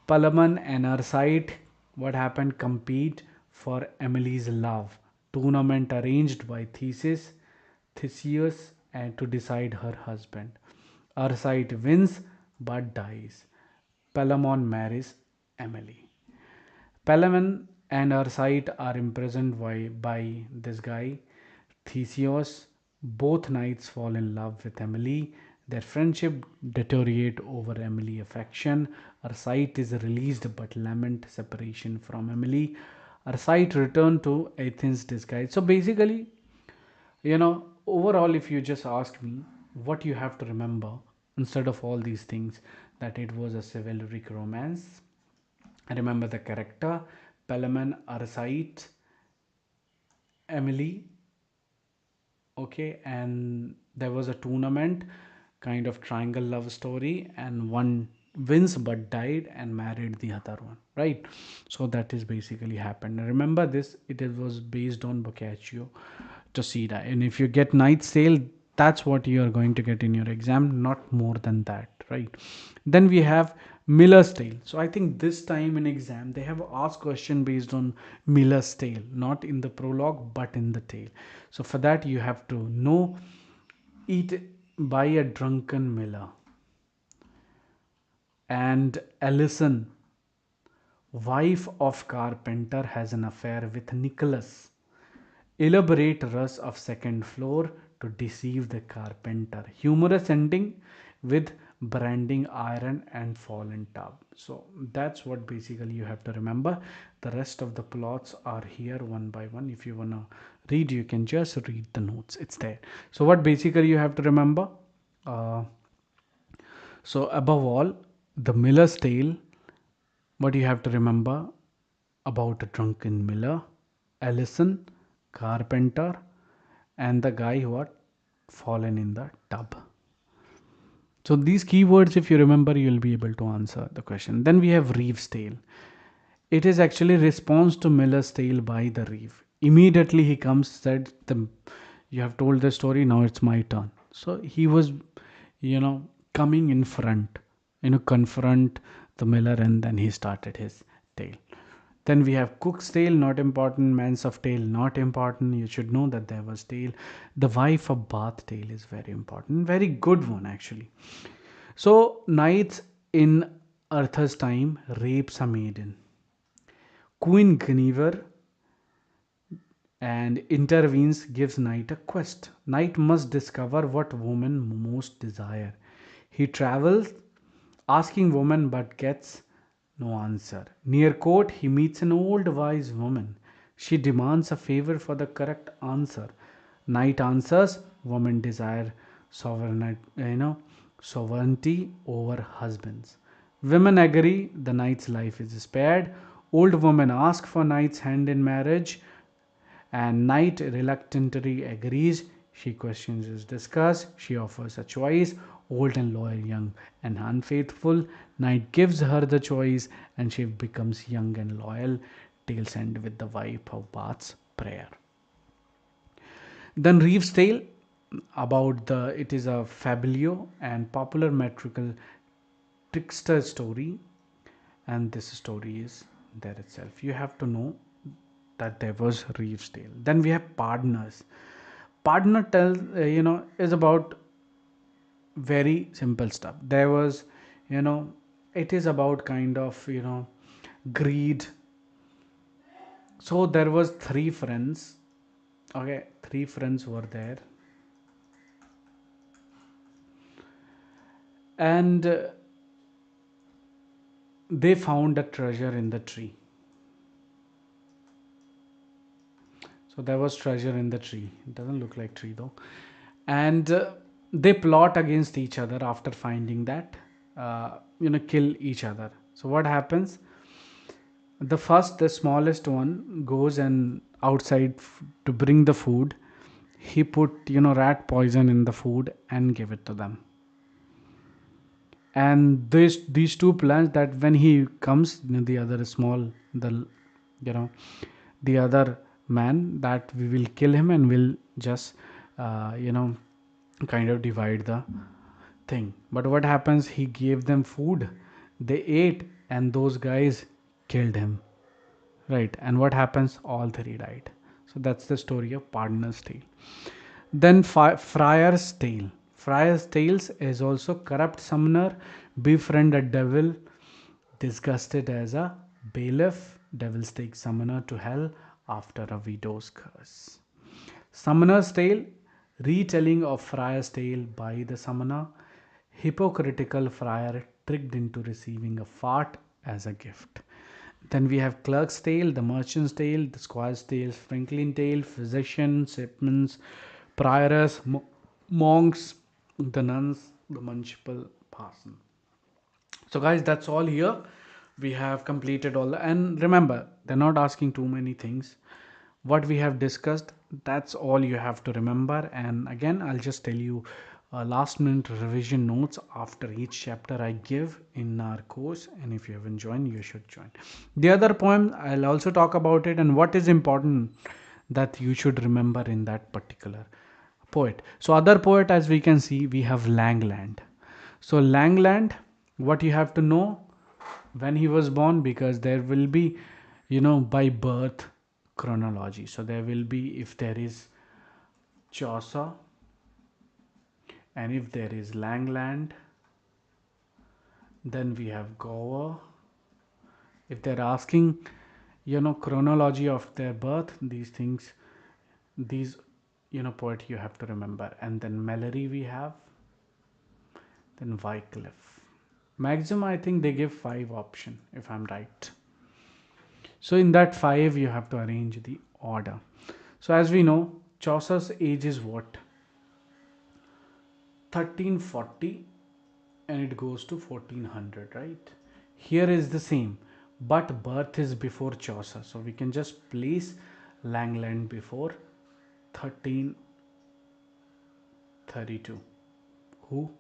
Palamon and Arcite, what happened, compete for Emily's love. Tournament arranged by Theseus, and to decide her husband. Arcite wins but dies. Palamon marries Emily. Palamon and Arcite are imprisoned by this guy, Theseus. Both knights fall in love with Emily. Their friendship deteriorate over Emily affection. Arcite is released but lament separation from Emily. Arcite return to Athens disguised. So basically, overall, if you just ask me what you have to remember instead of all these things, that it was a chivalric romance. I remember the character Palamon, Arcite, Emily, okay, and there was a tournament, kind of triangle love story, and one wins but died and married the other one, right? So that is basically happened. Remember this, was based on Boccaccio Tosida, and if you get Knight's Tale, that's what you are going to get in your exam, not more than that, right? Then we have Miller's Tale. So I think this time in exam they have asked question based on Miller's Tale, not in the prologue but in the tale. So for that you have to know: eat by a drunken miller, and Alison, wife of carpenter, has an affair with Nicholas. Elaborate rush of second floor to deceive the carpenter. Humorous ending with branding iron and fallen tub. So that's what basically you have to remember. The rest of the plots are here one by one. If you wanna read, you can just read the notes, it's there. So what basically you have to remember, uh, so above all, the Miller's Tale, what you have to remember about a drunken miller, Ellison, carpenter, and the guy who had fallen in the tub. So these keywords, if you remember, you'll be able to answer the question. Then we have Reeve's Tale. It is actually response to Miller's Tale by the Reeve. Immediately he comes, said, you have told the story, now it's my turn. So he was, coming in front, confront the Miller, and then he started his tale. Then we have Cook's Tale, not important. Man's of Tale, not important. You should know that there was Tale. The Wife of Bath Tale is very important. Very good one, actually. So, knights in Arthur's time rapes a maiden. Queen Guinevere and intervenes, gives knight a quest. Knight must discover what woman most desire. He travels asking woman but gets no answer. Near court he meets an old wise woman. She demands a favor for the correct answer. Knight answers, woman desire sovereignty over husbands. Women agree, the knight's life is spared. Old woman asks for knight's hand in marriage, and knight reluctantly agrees. She questions is discussed. She offers a choice, old and loyal, young and unfaithful. Knight gives her the choice, and she becomes young and loyal. Tales end with the wife of Bath's prayer. Then Reeve's Tale, about the it is a fabulous and popular metrical trickster story, and this story is there itself. You have to know that there was Reeve's Tale. Then we have Partners. Partner tells, is about very simple stuff. There was, you know, it is about kind of, greed. So there was three friends. Okay, three friends were there, and they found a treasure in the tree. So there was treasure in the tree. It doesn't look like tree though. And they plot against each other after finding that, kill each other. So what happens? The smallest one goes and outside to bring the food. He put, rat poison in the food and give it to them. And these two plans that when he comes, the other small, you know, the other man, that we will kill him and we'll just, uh, you know, kind of divide the thing. But what happens? He gave them food, they ate, and those guys killed him. Right. And what happens? All three died. So that's the story of Partner's Tale. Then Friar's Tale. Friar's Tales is also corrupt summoner, befriend a devil, disgusted as a bailiff, devils take summoner to hell after a widow's curse. Summoner's Tale, retelling of Friar's Tale by the summoner, hypocritical friar tricked into receiving a fart as a gift. Then we have Clerk's Tale, the Merchant's Tale, the Squire's Tale, Franklin Tale, Physician, Shipmans, Prioress, Monks, the Nuns, the Municipal Parson. So guys, that's all here. We have completed all, and remember, they're not asking too many things. What we have discussed, that's all you have to remember. And again, I'll just tell you last minute revision notes after each chapter I give in our course, and if you haven't joined, you should join. The other poem, I'll also talk about it and what is important that you should remember in that particular poet. So other poet, as we can see, we have Langland. So Langland, what you have to know, when he was born, because there will be, by birth chronology. So there will be, if there is Chaucer and if there is Langland, then we have Gower. If they're asking, chronology of their birth, these things, these, poet you have to remember. And then Mallory we have, then Wycliffe. Maximum, I think they give 5 option, if I'm right. So in that 5, you have to arrange the order. So as we know, Chaucer's age is what? 1340, and it goes to 1400, right? Here is the same, but birth is before Chaucer. So we can just place Langland before 1332. Who?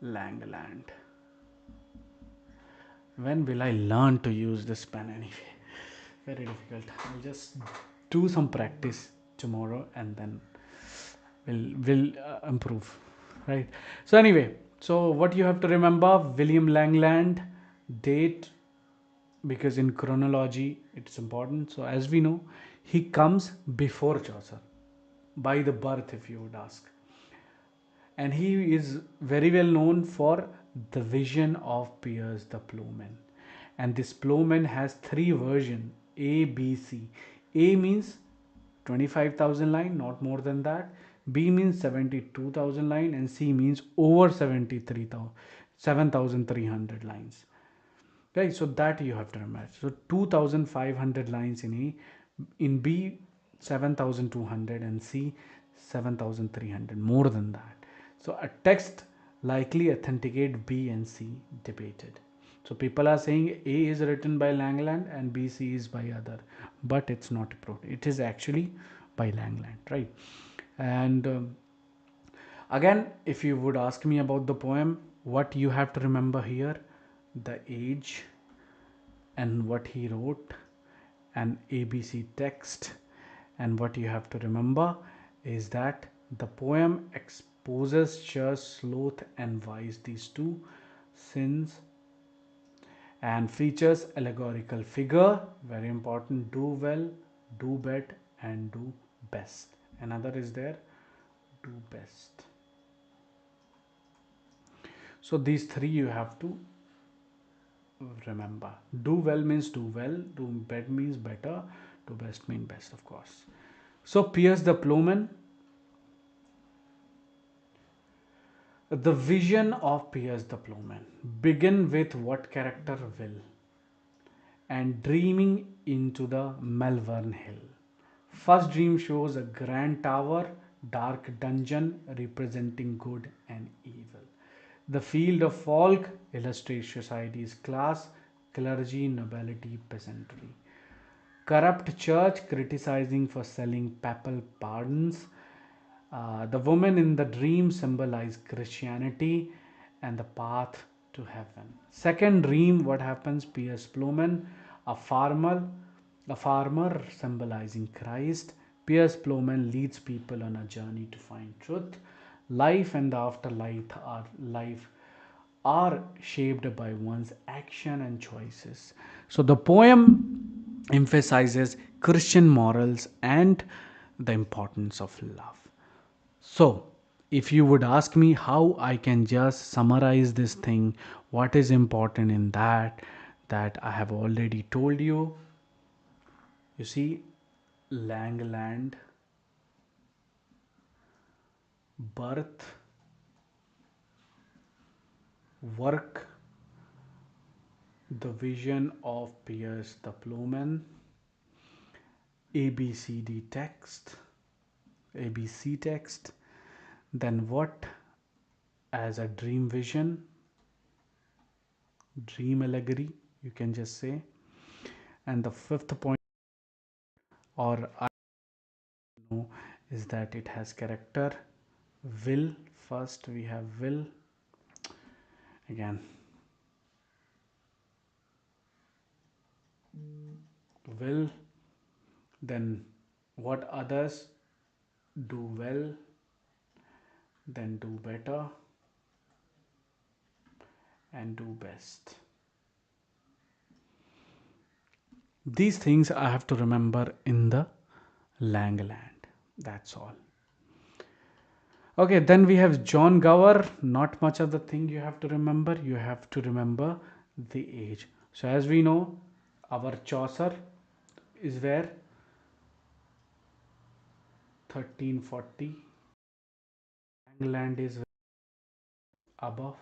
Langland. When will I learn to use this pen anyway? Very difficult. I'll just do some practice tomorrow and then will improve, right? So anyway, so what you have to remember: William Langland, date, because in chronology it's important. So as we know, he comes before Chaucer by the birth, if you would ask, and he is very well known for the vision of Piers the Plowman. And this Plowman has three versions: A, B, C. A means 25,000 line, not more than that. B means 72,000 line, and C means over 73,000, 7,300 lines. Right, so that you have to remember. So 2,500 lines in A, in B 7,200, and C 7,300, more than that. So a text likely authenticate B and C debated. So people are saying A is written by Langland and B, C is by other, but it's not approved. It is actually by Langland, right? And again, if you would ask me about the poem, what you have to remember here: the age and what he wrote, an ABC text. And what you have to remember is that the poem exposes just sloth and vice, these two sins, and features allegorical figure, very important: do well, do bet, and do best. Another is there: do best. So these three you have to remember. Do well means do well, do bad means better, do best mean best, of course. So Piers the Plowman, the vision of Piers the Plowman begin with what character will, and dreaming into the Malvern Hill. First dream shows a grand tower, dark dungeon representing good and evil. The field of folk illustrates society's class, clergy, nobility, peasantry. Corrupt church criticizing for selling papal pardons. The woman in the dream symbolize Christianity and the path to heaven. Second dream, what happens? Piers Plowman, a farmer, a farmer symbolizing Christ. Piers Plowman leads people on a journey to find truth. Life and the afterlife are shaped by one's action and choices. So the poem emphasizes Christian morals and the importance of love. So, if you would ask me how I can just summarize this thing, what is important in that I have already told you. You see, Langland, birth, work, the vision of Piers the Plowman, ABCD text, ABC text, then what as a dream vision, dream allegory, you can just say. And the fifth point, or I know, is that it has character, will. First we have will, again will, then what others do well, then do better, and do best. These things I have to remember in the Langland. That's all. Okay, then we have John Gower. Not much of the thing you have to remember. You have to remember the age. So as we know, our Chaucer is where 1340. Langland is above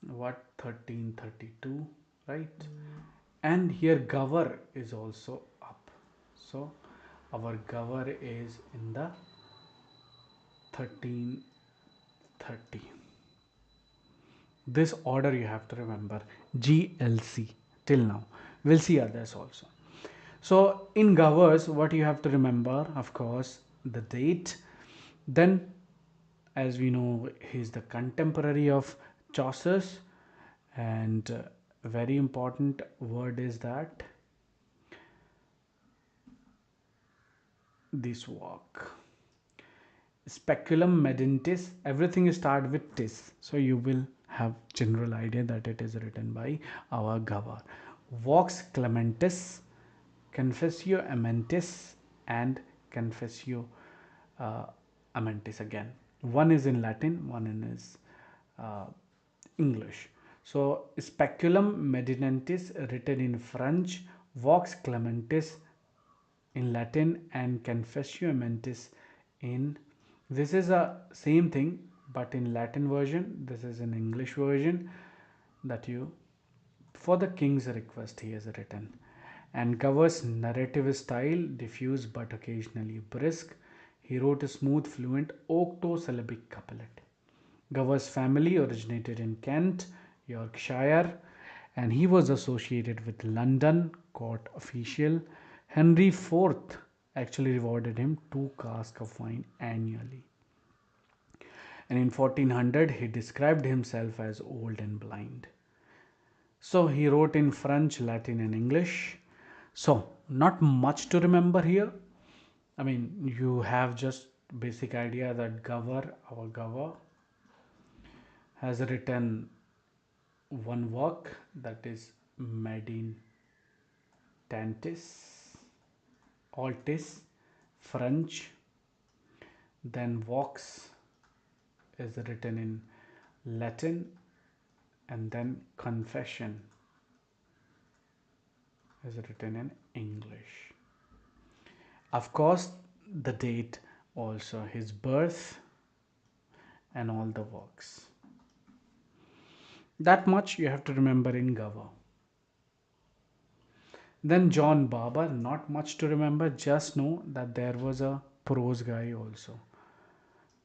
what, 1332, right? And here Gower is also up. So our Gower is in the 1330. This order you have to remember, GLC till now. We'll see others also. So in Gowers, what you have to remember, of course, the date. Then, as we know, he's the contemporary of Chaucer's, and a very important word is that this work. Speculum medentis, everything start with tis, so you will have general idea that it is written by our Gower. Vox clementis, confessio amentis, and confessio uh, amentis again. One is in Latin, one is uh, English. So speculum medentis written in French, vox clementis in Latin, and confessio amentis in, this is a same thing but in Latin version, this is an English version that you, for the king's request he has written. And Gower's narrative style diffuse but occasionally brisk. He wrote a smooth, fluent octosyllabic couplet. Gower's family originated in Kent, Yorkshire, and he was associated with London court official. Henry IV actually rewarded him 2 casks of wine annually. And in 1400, he described himself as old and blind. So he wrote in French, Latin, and English. So, not much to remember here. I mean, you have just basic idea that Gower, our Gower, has written one work, that is Medin Tantis, Altis, French. Then Vox is written in Latin, and then Confession is written in English. Of course, the date also, his birth and all the works. That much you have to remember in Gower. Then John Barber, not much to remember, just know that there was a prose guy also.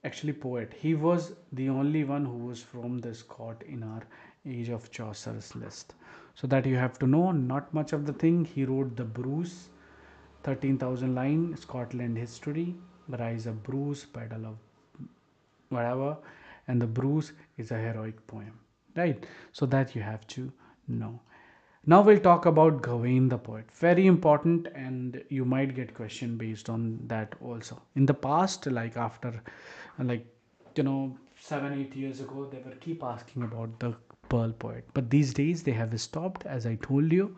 Actually, poet. He was the only one who was from this court in our Age of Chaucer's list. So that you have to know, not much of the thing. He wrote the Bruce, 13,000 line Scotland history, Rise of Bruce, Battle of whatever, and the Bruce is a heroic poem, right? So that you have to know. Now we'll talk about Gawain the poet. Very important, and you might get question based on that also. In the past, like after, like 7 8 years ago, they were keep asking about the Pearl poet, but these days they have stopped. As I told you,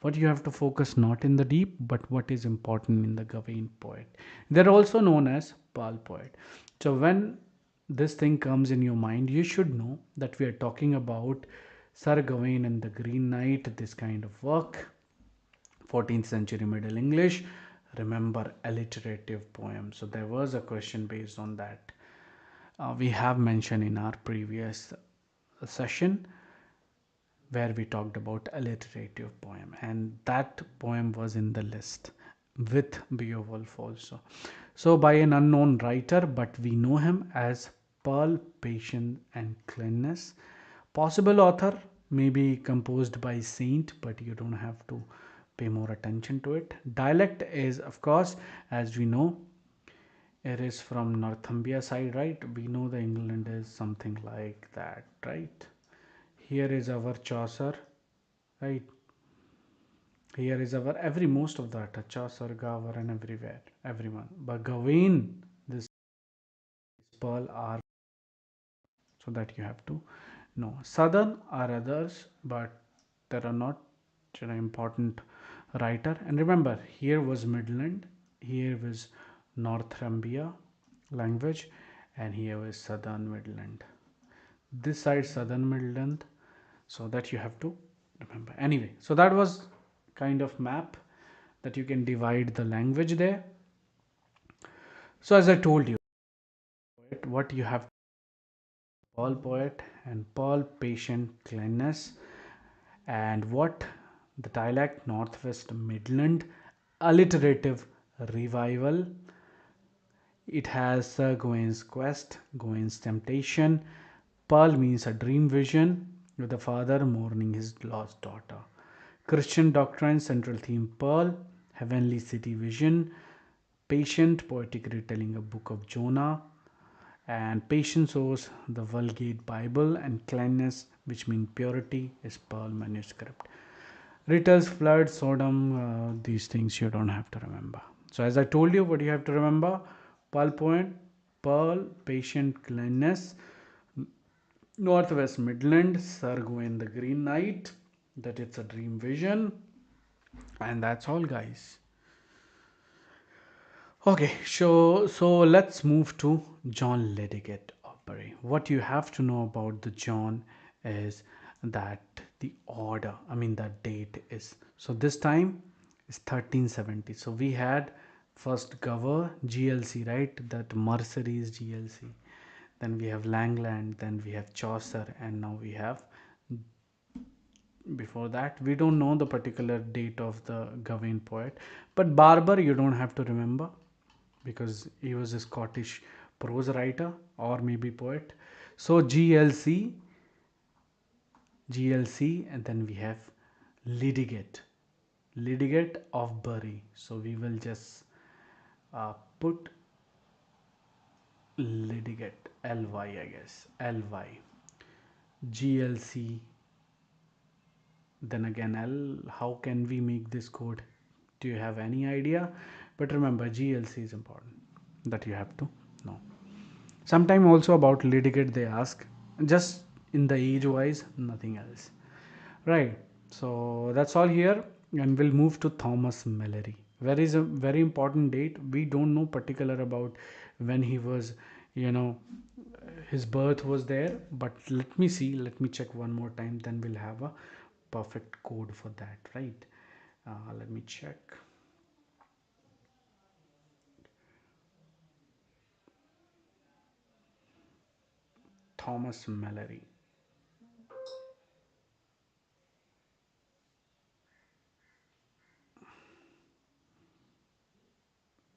what you have to focus not in the deep, but what is important in the Gawain poet. They're also known as Pearl poet. So when this thing comes in your mind, you should know that we are talking about Sir Gawain and the Green Knight, this kind of work, 14th century Middle English. Remember, alliterative poem. So there was a question based on that. We have mentioned in our previous session where we talked about alliterative poem, and that poem was in the list with Beowulf also. So by an unknown writer, but we know him as Pearl, Patience and Cleanness. Possible author may be composed by saint, but you don't have to pay more attention to it. Dialect is, of course, as we know, it is from Northumbria side, right? We know the England is something like that, right? Here is our Chaucer, right? Here is our every most of that Chaucer, Gower, and everywhere, everyone. But Gawain, this Pearl are, so that you have to know. Southern are others, but there are not important writer. And remember, here was Midland, here was Northumbria language, and here was Southern Midland. This side Southern Midland, so that you have to remember. Anyway, so that was kind of map that you can divide the language there. So as I told you, what you have, Paul poet and Paul patient cleanness, and what the dialect Northwest Midland, alliterative revival. It has Sir Gawain's quest, Gawain's temptation. Pearl means a dream vision with the father mourning his lost daughter. Christian doctrine central theme Pearl, heavenly city vision, patient poetic retelling a book of Jonah, and patience owes the Vulgate Bible, and cleanness, which means purity, is Pearl manuscript. Ritters, flood, Sodom, these things you don't have to remember. So as I told you, what you have to remember: Pearl Point, Pearl, patient, cleanness, Northwest Midland, Sir Gawain the Green Knight, that it's a dream vision, and that's all, guys. Okay, so let's move to John Lydgate of Bury. What you have to know about the John is that the order, I mean the date is, so this time is 1370. So we had first Gower GLC, right? That Mercery is GLC. Then we have Langland, then we have Chaucer, and now we have, before that we don't know the particular date of the Gawain poet, but Barber you don't have to remember because he was a Scottish prose writer or maybe poet. So GLC, and then we have Lydgate, Lydgate of Bury. So we will just put Lydgate, LY, I guess, LY, GLC, then again L. How can we make this code? Do you have any idea? But remember, GLC is important, that you have to know. Sometime also about litigate they ask, just in the age wise, nothing else, right? So that's all here, and we'll move to Thomas Mallory. Where is a very important date. We don't know particular about when he was, you know, his birth was there, but let me see, let me check one more time, then we'll have a perfect code for that, right? Let me check. Thomas Mallory.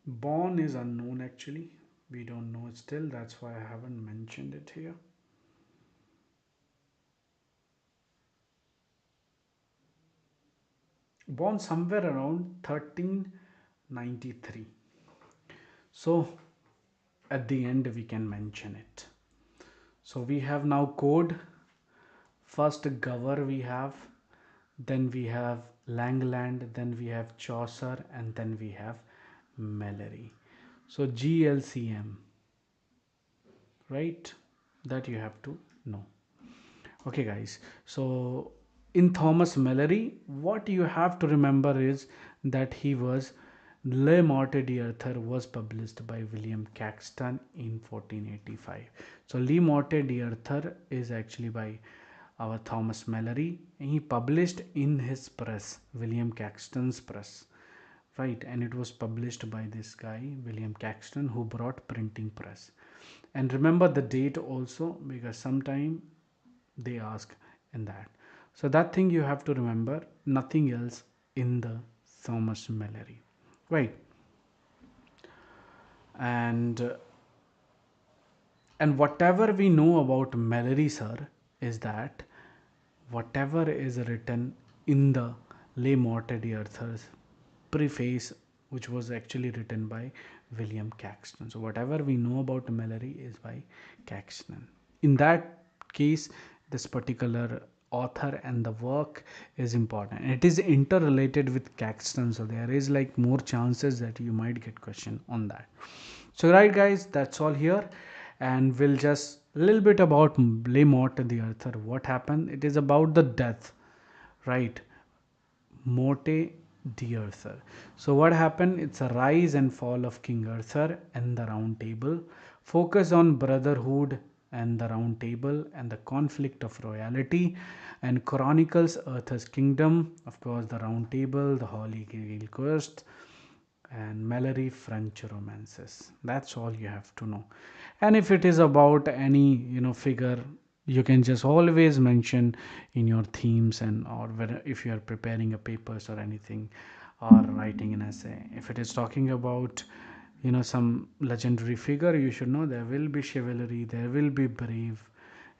Born is unknown actually. We don't know it still. That's why I haven't mentioned it here. Born somewhere around 1393. So at the end we can mention it. So we have now code. First Gower we have, then we have Langland, then we have Chaucer, and then we have Mallory. So GLCM, right? That you have to know. Okay, guys. So in Thomas Mallory, what you have to remember is that he was Le Morte d'Arthur was published by William Caxton in 1485. So Le Morte d'Arthur is actually by our Thomas Mallory. He published in his press, William Caxton's press, right? And it was published by this guy William Caxton, who brought printing press. And remember the date also, because sometime they ask in that. So that thing you have to remember, nothing else in the Thomas Mallory, right? And whatever we know about Mallory sir is that whatever is written in the Le Morte d'Arthur's preface, which was actually written by William Caxton. So whatever we know about Mallory is by Caxton. In that case, this particular author and the work is important. It is interrelated with Caxton, so there is like more chances that you might get question on that. So right guys, that's all here, and we'll just a little bit about Le Morte d'Arthur. What happened? It is about the death, right? Morte d'Arthur. So what happened? It's a rise and fall of King Arthur and the Round Table. Focus on brotherhood and the Round Table and the conflict of royalty, and chronicles Arthur's kingdom, of course the Round Table, the Holy Grail quest, and Mallory French romances. That's all you have to know. And if it is about any figure, you can just always mention in your themes, and or if you are preparing a papers or anything, or writing an essay. If it is talking about, some legendary figure, you should know there will be chivalry, there will be brevity,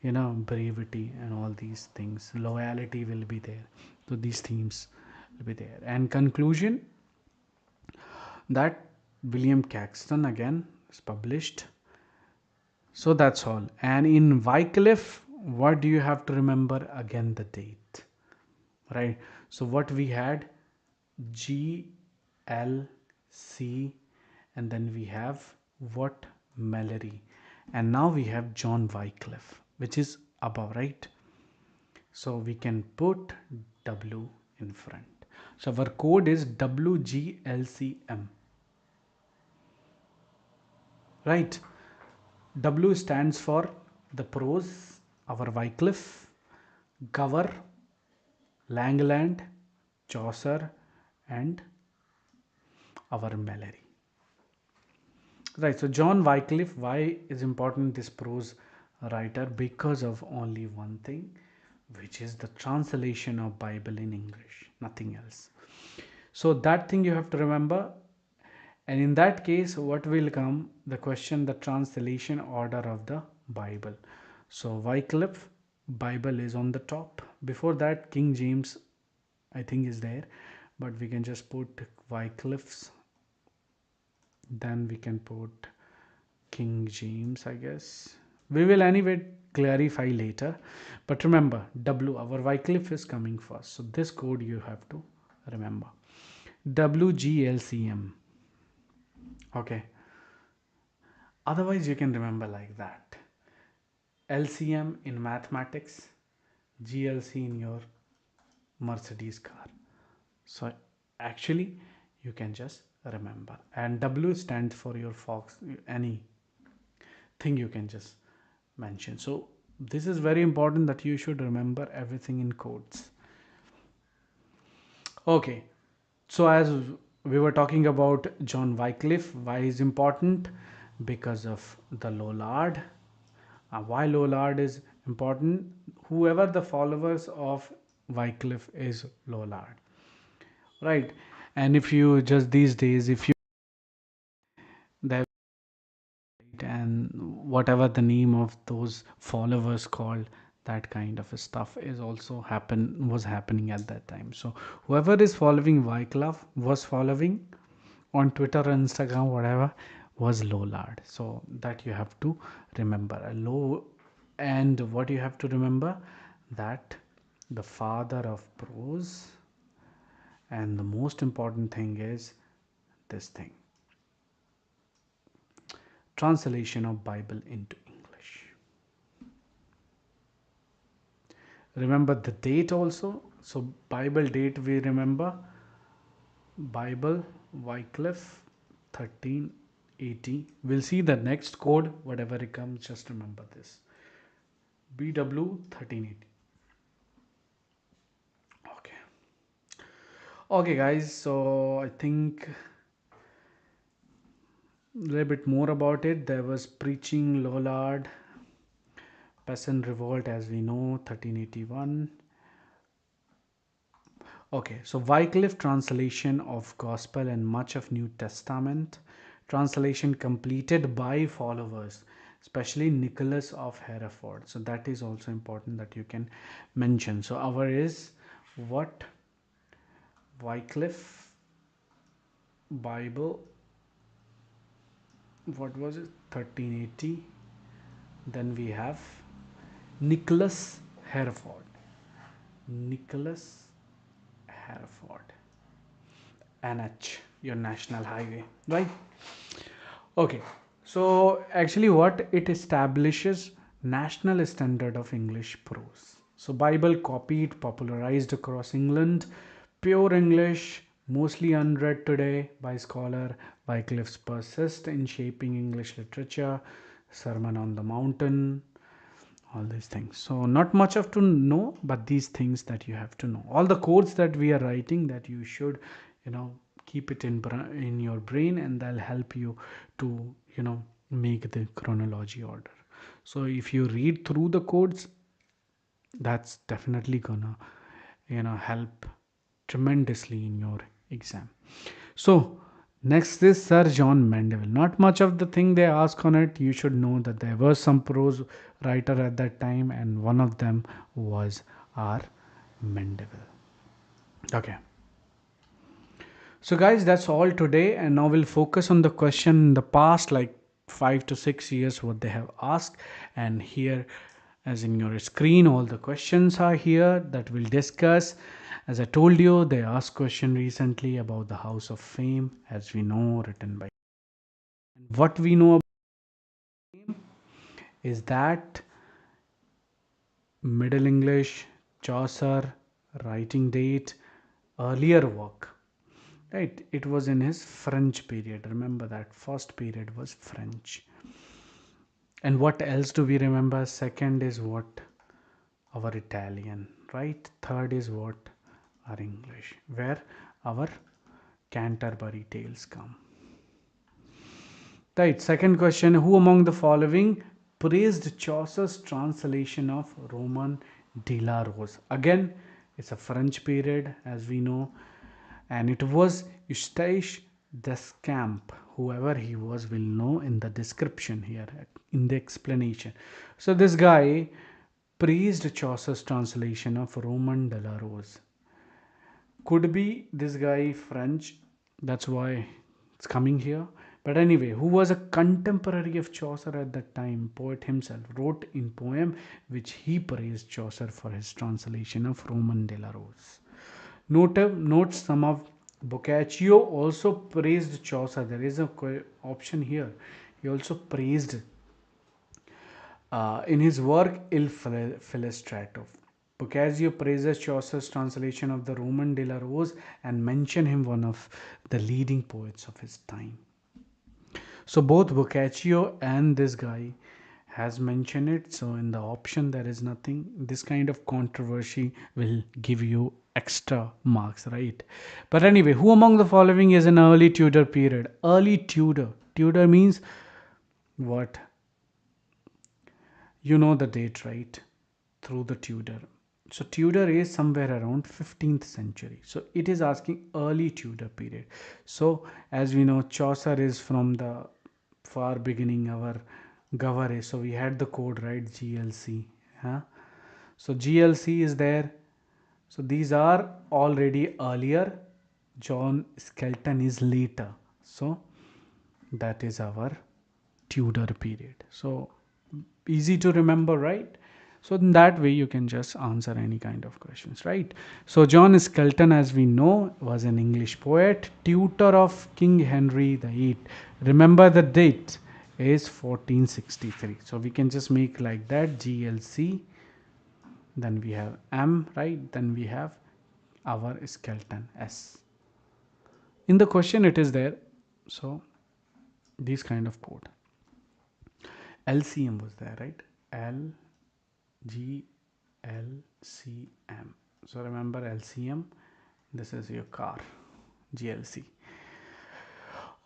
and all these things. Loyalty will be there. So these themes will be there. And conclusion, that William Caxton again is published. So that's all. And in Wycliffe, what do you have to remember again? The date, right? So what we had, G L C, and then we have what, Mallory, and now we have John Wycliffe, which is above, right? So we can put W in front. So our code is WGLCM, right? W stands for the prose, our Wycliffe, Gower, Langland, Chaucer, and our Mallory. Right, so John Wycliffe, why is important this prose writer? Because of only one thing, which is the translation of Bible in English, nothing else. So that thing you have to remember. And in that case, what will come? The question, the translation order of the Bible. So Wycliffe, Bible is on the top. Before that, King James, I think, is there, but we can just put Wycliffe's. Then we can put King James, I guess. We will anyway clarify later. But remember, W, our Wycliffe is coming first. So this code you have to remember. WGLCM. Okay. Otherwise, you can remember like that. LCM in mathematics, GLC in your Mercedes car. So actually, you can just remember. And W stands for your Fox, any thing you can just mention. So this is very important that you should remember everything in codes. Okay, so as we were talking about John Wycliffe, why is important? Because of the Lollard. Why Lollard is important? Whoever the followers of Wycliffe is Lollard, right? And if you just these days, if you there, and whatever the name of those followers called, that kind of stuff is also was happening at that time. So whoever is following Wycliffe was following on Twitter or Instagram, whatever, was Lollard. So that you have to remember a low. And what you have to remember, that the father of prose, and the most important thing is this thing, translation of Bible into English. Remember the date also. So Bible date we remember, Bible Wycliffe 1380. We'll see the next code, whatever it comes, just remember this, BW 1380. Okay. Okay guys, so I think a little bit more about it. There was preaching Lollard, peasant revolt, as we know, 1381. Okay, so Wycliffe translation of Gospel and much of New Testament, translation completed by followers, especially Nicholas of Hereford. So that is also important that you can mention. So our is what, Wycliffe Bible, what was it, 1380. Then we have Nicholas Hereford. Nicholas Hereford. NH, your national highway, right? Okay, so actually what it establishes, national standard of English prose. So Bible copied, popularized across England, pure English, mostly unread today by scholar. Wycliffe's persist in shaping English literature, Sermon on the Mountain, all these things. So not much of to know, but these things that you have to know, all the codes that we are writing, that you should, keep it in your brain, and that'll help you to, make the chronology order. So if you read through the codes, that's definitely gonna, help tremendously in your exam. So next is Sir John Mandeville. Not much of the thing they ask on it. You should know that there was some prose writer at that time, and one of them was R. Mandeville. Okay. So guys, that's all today, and now we'll focus on the question in the past, like 5 to 6 years, what they have asked. And here, as in your screen, all the questions are here that we'll discuss. As I told you, they asked question recently about the House of Fame, as we know, written by. What we know is that Middle English, Chaucer, writing date, earlier work. Right, it was in his French period. Remember that first period was French. And what else do we remember? Second is what? Our Italian, right? Third is what? Our English, where our Canterbury Tales come. Right, second question, who among the following praised Chaucer's translation of Roman de la Rose? Again, it's a French period, as we know, and it was Eustache Descamps. Whoever he was will know in the description here, in the explanation. So this guy praised Chaucer's translation of Roman de la Rose. Could be this guy French, that's why it's coming here. But anyway, who was a contemporary of Chaucer at that time, poet himself, wrote in poem which he praised Chaucer for his translation of Roman de la Rose. Note some of Boccaccio also praised Chaucer. There is a option here. He also praised in his work Il Filostrato. Boccaccio praises Chaucer's translation of the Roman de la Rose and mention him one of the leading poets of his time. So both Boccaccio and this guy has mentioned it. So in the option there is nothing. This kind of controversy will give you extra marks, right? But anyway, who among the following is an early Tudor period? Early Tudor. Tudor means what? You know the date, right? Through the Tudor. So Tudor is somewhere around 15th century. So it is asking early Tudor period. So as we know, Chaucer is from the far beginning, our Gavare. So we had the code, right? GLC. Huh? So GLC is there. So these are already earlier. John Skelton is later. So that is our Tudor period. So easy to remember, right? So in that way you can just answer any kind of questions, right? So John Skelton, as we know, was an English poet, tutor of King Henry VIII. Remember the date is 1463. So we can just make like that, GLC, then we have M, right? Then we have our Skelton, S. In the question it is there. So these kind of code. LCM was there, right? L G L C M. So remember LCM, this is your car, GLC.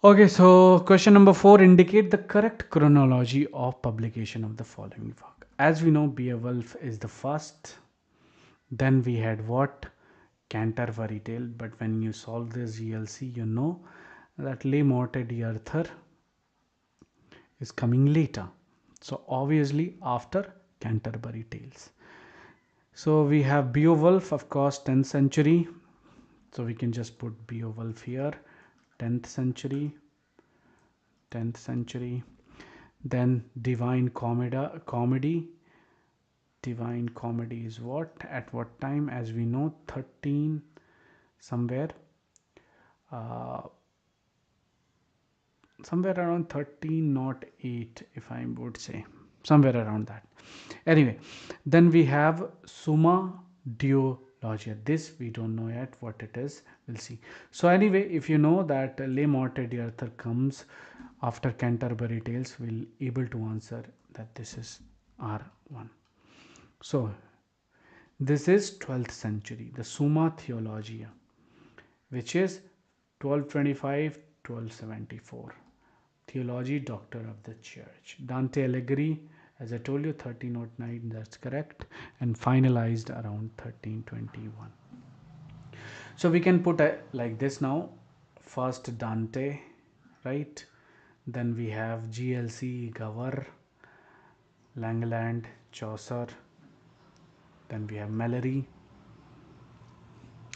Okay, so question number 4, indicate the correct chronology of publication of the following work. As we know, Beowulf is the first. Then we had what? Canterbury Tale. But when you solve this GLC, you know that Le Morte d'Arthur is coming later. So obviously after Canterbury Tales. So we have Beowulf, of course, 10th century. So we can just put Beowulf here, 10th century, 10th century. Then Divine Comedy. Divine Comedy is what? At what time? As we know, 13 somewhere. Uh, somewhere around 1308, if I would say, somewhere around that. Anyway, then we have Summa Diologia. This we don't know yet what it is, we'll see. So anyway, if you know that Le Morte d'Arthur comes after Canterbury Tales, we'll able to answer that this is R1. So this is 12th century, the Summa Theologia, which is 1225 1274. Theology, Doctor of the Church. Dante Alighieri, as I told you, 1309, that's correct, and finalized around 1321. So we can put a, like this now. First Dante, right? Then we have GLC, Gower, Langland, Chaucer. Then we have Mallory,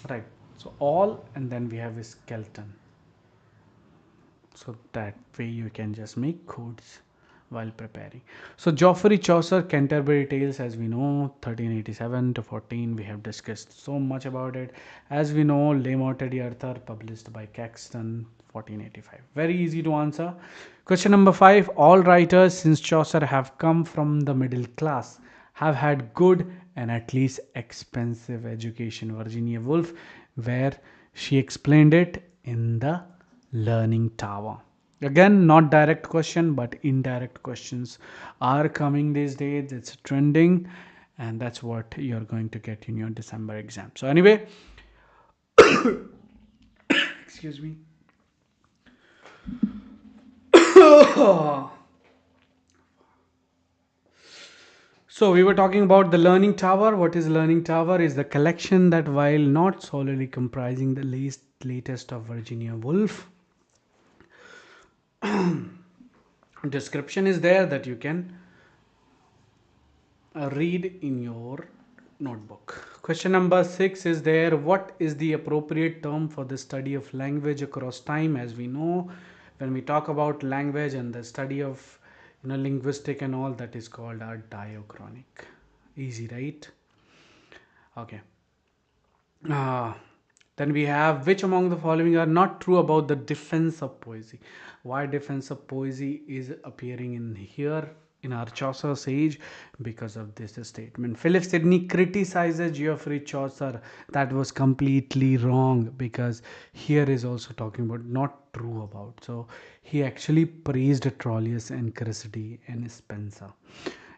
right? So all, and then we have a skeleton. So that way you can just make codes while preparing. So Geoffrey Chaucer, Canterbury Tales, as we know, 1387 to 14, we have discussed so much about it. As we know, Le Morte d'Arthur, published by Caxton, 1485. Very easy to answer. Question number 5. All writers since Chaucer have come from the middle class, have had good and at least expensive education. Virginia Woolf, where she explained it in the Learning Tower. Again, not direct question, but indirect questions are coming these days. It's trending, and that's what you're going to get in your December exam. So, anyway, excuse me. So we were talking about the Learning Tower. What is Learning Tower? Is the collection that, while not solely comprising the latest of Virginia Woolf, description is there that you can read in your notebook. Question number 6 is there. What is the appropriate term for the study of language across time? As we know, when we talk about language and the study of linguistic and all, that is called a diachronic. Easy, right? Okay. Uh, then we have, which among the following are not true about the defense of poesy? Why defense of poesy is appearing in here in our Chaucer sage? Because of this statement. Philip Sidney criticizes Geoffrey Chaucer. That was completely wrong, because here is also talking about not true about. So he actually praised Troilus and Cressida and Spenser.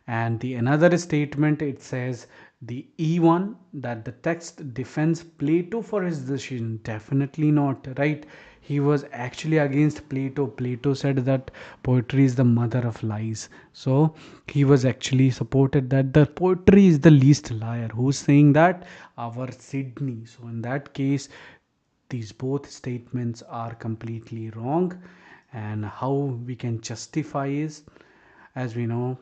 And the another statement, it says the E1, that the text defends Plato for his decision. Definitely not, right? He was actually against Plato. Plato said that poetry is the mother of lies. So he was actually supported that the poetry is the least liar. Who's saying that? Our Sydney. So in that case, these both statements are completely wrong. And how we can justify is, as we know,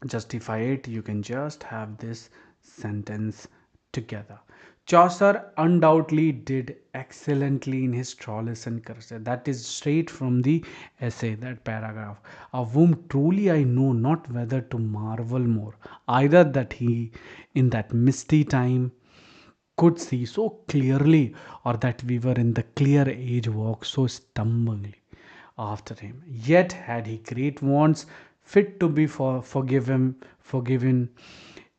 justify it, you can just have this sentence together. Chaucer undoubtedly did excellently in his Troilus and Cressida. That is straight from the essay, that paragraph. Of whom truly I know not whether to marvel more, either that he in that misty time could see so clearly, or that we were in the clear age walk so stumblingly after him. Yet had he great wants, fit to be forgiven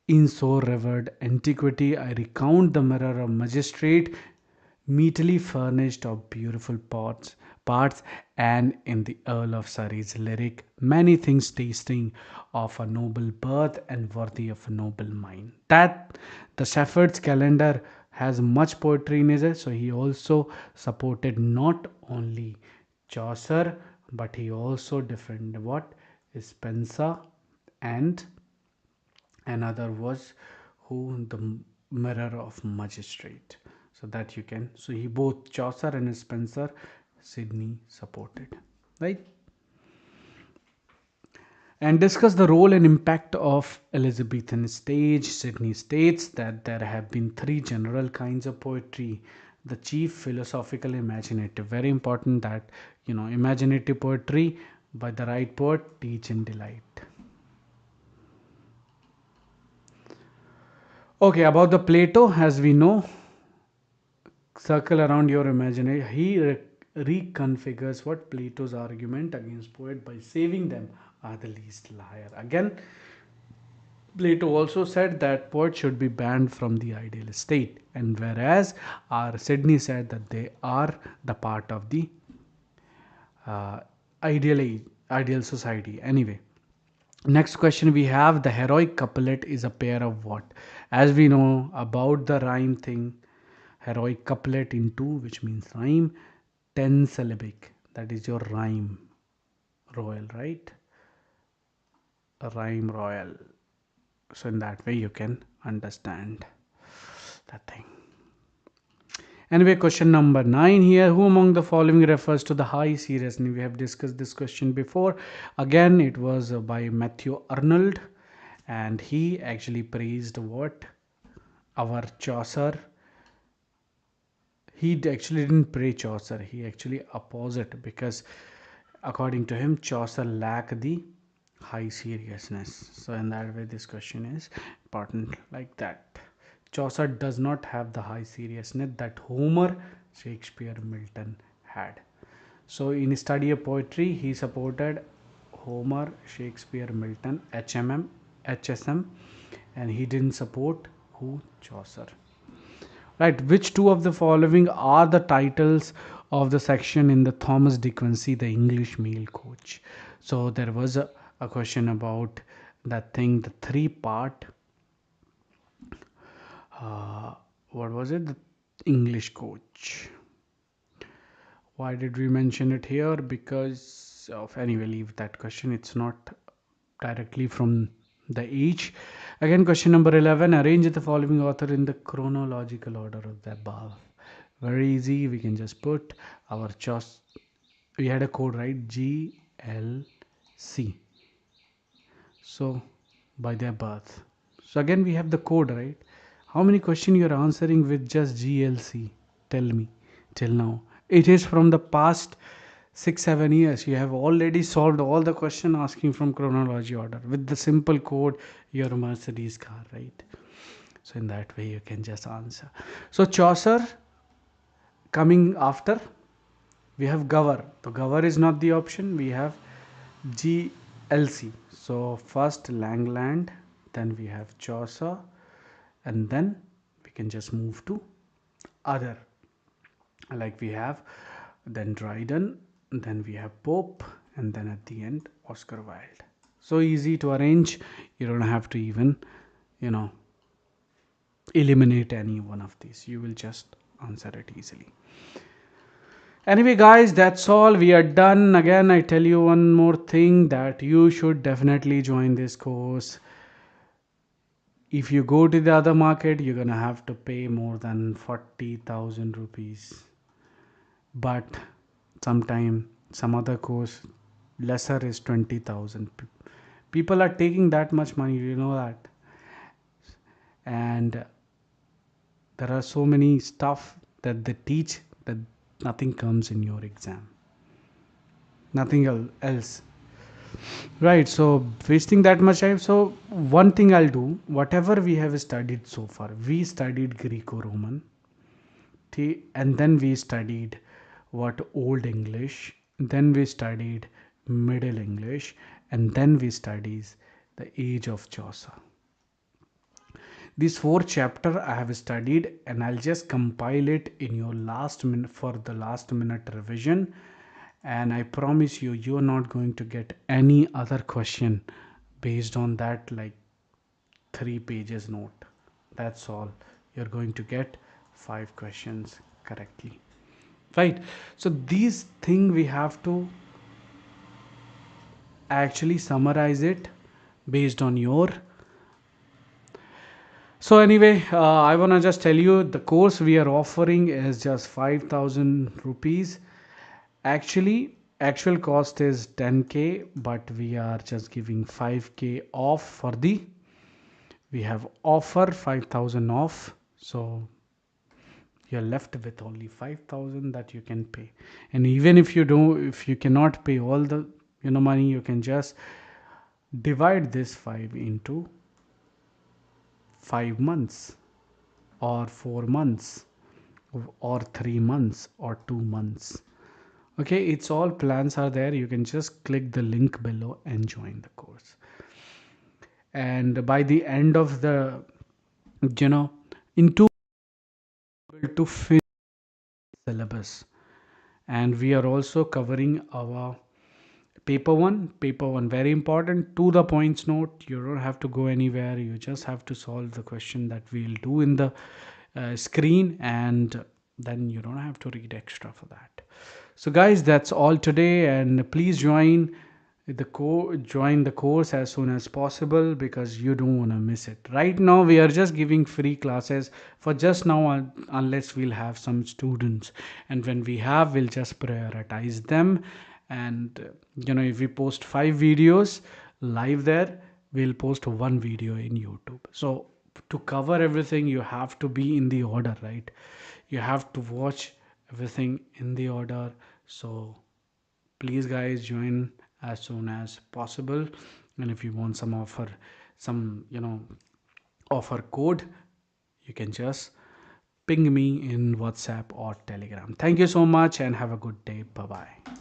in so revered antiquity. I recount the mirror of magistrate, meetly furnished of beautiful parts, and in the Earl of Surrey's lyric, many things tasting of a noble birth and worthy of a noble mind. That the Shepherd's Calendar has much poetry in it, so he also supported not only Chaucer, but he also defended what? Spenser, and another was who? The Mirror of Magistrate. So that you can, so he both Chaucer and Spenser, Sidney supported, right? And discuss the role and impact of Elizabethan stage. Sidney states that there have been three general kinds of poetry: the chief, philosophical, imaginative. Very important that imaginative poetry by the right poet, teach and delight. Okay, about the Plato, as we know, circle around your imagination. He reconfigures what Plato's argument against poet by saving them are the least liar. Again, Plato also said that poets should be banned from the ideal state, and whereas our Sydney said that they are the part of the uh, ideal ideal society. Anyway, next question we have: the heroic couplet is a pair of what? As we know about the rhyme thing, heroic couplet in two, which means rhyme, 10 syllabic. That is your rhyme royal, right? A rhyme royal. So in that way you can understand that thing. Anyway, question number 9 here. Who among the following refers to the high seriousness? We have discussed this question before. Again, it was by Matthew Arnold, and he actually praised what? Our Chaucer. He actually didn't praise Chaucer, he actually opposed it, because according to him, Chaucer lacked the high seriousness. So, in that way, this question is important like that. Chaucer does not have the high seriousness that Homer, Shakespeare, Milton had. So, in study of poetry, he supported Homer, Shakespeare, Milton, HSM, and he didn't support who? Chaucer. Right, which two of the following are the titles of the section in the Thomas Dickens, the English Mail Coach? So there was a question about that thing, the three-part, what was it? The English Coach. Why did we mention it here? Because of, anyway, leave that question. It's not directly from the age. Again, question number 11. Arrange the following author in the chronological order of the above. Very easy. We can just put our choice. We had a code, right? GLC. So by their birth. So again, we have the code, right? How many questions you are answering with just GLC? Tell me till now. It is from the past 6-7 years. You have already solved all the question asking from chronology order with the simple code your Mercedes car, right? So in that way you can just answer. So Chaucer coming after, we have Gower. So Gower is not the option. We have GLC. So first Langland, then we have Chaucer, and then we can just move to other, like we have then Dryden, then we have Pope, and then at the end Oscar Wilde. So easy to arrange. You don't have to even, you know, eliminate any one of these. You will just answer it easily. Anyway, guys, that's all. We are done. Again, I tell you one more thing, that you should definitely join this course. If you go to the other market, you're gonna have to pay more than 40,000 rupees. But sometime some other course lesser is 20,000. People are taking that much money, you know that. And there are so many stuff that they teach that nothing comes in your exam, nothing else, right? So wasting that much time. So one thing I'll do, whatever we have studied so far, we studied Greco-Roman, and then we studied what? Old English, then we studied Middle English, and then we studies the age of Chaucer. These 4 chapter I have studied, and I'll just compile it in your last minute, for the last minute revision. And I promise you, you're not going to get any other question based on that, like 3 pages note. That's all. You're going to get 5 questions correctly. Right. So these thing we have to actually summarize it based on your. So anyway, I want to just tell you the course we are offering is just 5,000 rupees. Actually, actual cost is 10k, but we are just giving 5k off for the, we have offer 5,000 off. So you're left with only 5,000 that you can pay. And even if you don't, if you cannot pay all the money, you can just divide this 5 into 5 months or 4 months or 3 months or 2 months. Okay, it's all plans are there. You can just click the link below and join the course. And by the end of the, in 2 to finish syllabus. And we are also covering our paper one very important, to the points note. You don't have to go anywhere, you just have to solve the question that we'll do in the screen, and then you don't have to read extra for that. So guys, that's all today, and please join join the course as soon as possible, because you don't want to miss it. Right now we are just giving free classes for just now, unless we'll have some students, and when we have, we'll just prioritize them. And if we post 5 videos live there, we'll post one video in YouTube. So to cover everything, you have to be in the order, right? You have to watch everything in the order. So please guys, join as soon as possible. And if you want some offer, some offer code, you can just ping me in WhatsApp or Telegram. Thank you so much and have a good day. Bye bye.